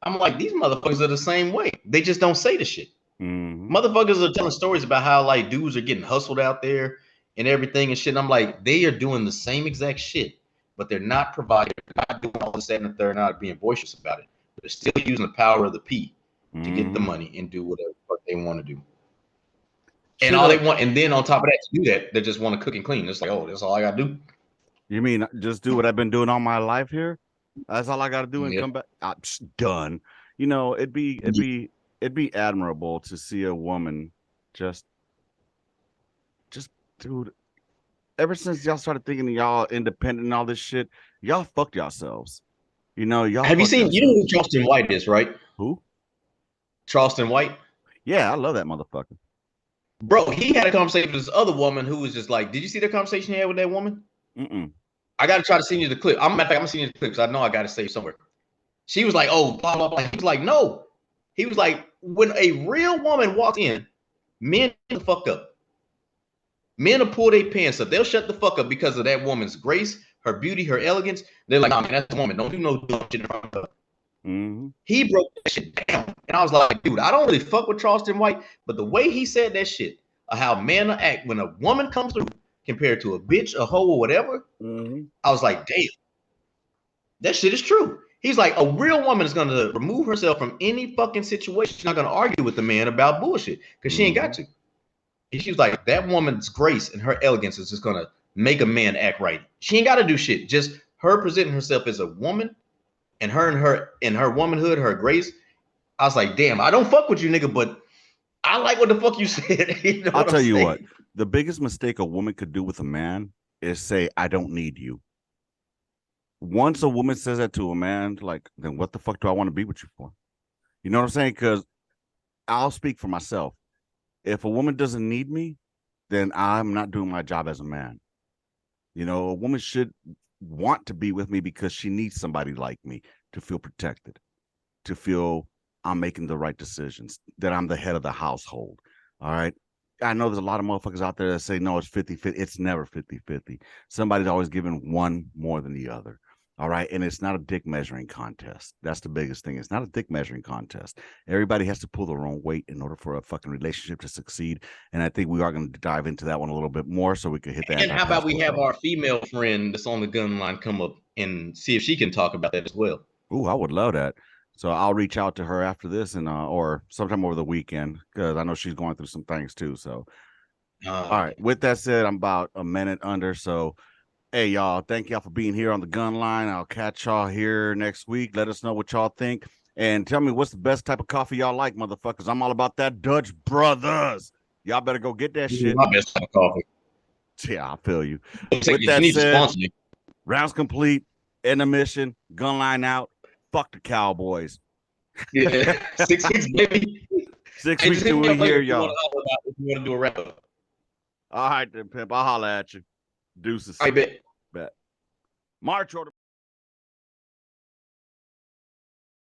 Speaker 3: I'm like, these motherfuckers are the same way. They just don't say the shit.
Speaker 2: Mm-hmm.
Speaker 3: Motherfuckers are telling stories about how like dudes are getting hustled out there and everything and shit. And I'm like, they are doing the same exact shit, but they're not providing, they're not doing all this, that, and the third, not being boisterous about it. But they're still using the power of the P to get the
Speaker 2: Mm-hmm.
Speaker 3: money and do whatever the fuck they want to do. And
Speaker 2: See
Speaker 3: all they
Speaker 2: the
Speaker 3: want, and then on top of that, to do that, they just want to cook and clean. It's like, oh, that's all I gotta do.
Speaker 2: You mean just do what I've been doing all my life here? That's all I got to do and
Speaker 3: Yeah.
Speaker 2: come back. Done. It'd be admirable to see a woman just just dude. Ever since y'all started thinking y'all independent and all this shit, y'all fucked yourselves. Y'all
Speaker 3: Have you
Speaker 2: fucked
Speaker 3: seen? You know
Speaker 2: yourselves.
Speaker 3: who Charleston White is, right?
Speaker 2: Who?
Speaker 3: Charleston White,
Speaker 2: Yeah, I love that motherfucker.
Speaker 3: bro. He had a conversation with this other woman who was just like, did you see the conversation he had with that woman?
Speaker 2: Mm-mm.
Speaker 3: I got to try to send you the clip. I'm gonna send you the clip because I know I got to save somewhere. She was like, "Oh, blah blah blah." He was like, "No." He was like, "When a real woman walks in, men the fuck up. Men will pull their pants up. They'll shut the fuck up because of that woman's grace, her beauty, her elegance. They're like, nah, man, that's a woman. Don't do no dumb shit in front of her."
Speaker 2: Mm-hmm.
Speaker 3: He broke that shit down, and I was like, "Dude, I don't really fuck with Charleston White, but the way he said that shit, of how men act when a woman comes through, compared to a bitch, a hoe, or whatever."
Speaker 2: Mm-hmm.
Speaker 3: I was like, "Damn, that shit is true." He's like, a real woman is going to remove herself from any fucking situation. She's not going to argue with the man about bullshit because she ain't got
Speaker 2: Mm-hmm.
Speaker 3: to. And she was like, that woman's grace and her elegance is just going to make a man act right. She ain't got to do shit. Just her presenting herself as a woman and her womanhood, her grace. I was like, damn, I don't fuck with you, nigga, but I like what the fuck you said. You know
Speaker 2: I'll
Speaker 3: what I'm
Speaker 2: tell you what.
Speaker 3: saying?
Speaker 2: The biggest mistake a woman could do with a man is say, "I don't need you." Once a woman says that to a man, like, then what the fuck do I want to be with you for? You know what I'm saying? Because I'll speak for myself. If a woman doesn't need me, then I'm not doing my job as a man. A woman should want to be with me because she needs somebody like me to feel protected, to feel I'm making the right decisions, that I'm the head of the household. All right. I know there's a lot of motherfuckers out there that say, no, it's 50-50. It's never 50-50. Somebody's always giving one more than the other. All right. And it's not a dick measuring contest. That's the biggest thing. It's not a dick measuring contest. Everybody has to pull their own weight in order for a fucking relationship to succeed. And I think we are going to dive into that one a little bit more so we can hit the
Speaker 3: And how about we
Speaker 2: anti-passport
Speaker 3: have
Speaker 2: thing.
Speaker 3: our female friend that's on the gun line come up and see if she can talk about that as well?
Speaker 2: Ooh, I would love that. So I'll reach out to her after this and or sometime over the weekend because I know she's going through some things too. So all right.
Speaker 3: Okay.
Speaker 2: With that said, I'm about a minute under. So hey, y'all, thank y'all for being here on the gun line. I'll catch y'all here next week. Let us know what y'all think. And tell me what's the best type of coffee y'all like, motherfuckers. I'm all about that Dutch Brothers. Y'all better go get that shit.
Speaker 3: My best cup of coffee.
Speaker 2: Yeah, I feel you. With
Speaker 3: You
Speaker 2: that
Speaker 3: need to
Speaker 2: said,
Speaker 3: sponsor me.
Speaker 2: rounds complete. End of mission. Gun line out. Fuck the Cowboys.
Speaker 3: Yeah. 6 weeks, baby.
Speaker 2: Six
Speaker 3: Hey,
Speaker 2: weeks
Speaker 3: just hit
Speaker 2: till
Speaker 3: me
Speaker 2: we
Speaker 3: up later
Speaker 2: hear
Speaker 3: if you want
Speaker 2: y'all.
Speaker 3: to holler about if you want to do a wrap up.
Speaker 2: All right, then, pimp. I'll holler at you. Deuces.
Speaker 3: I bet.
Speaker 2: Bet. March order.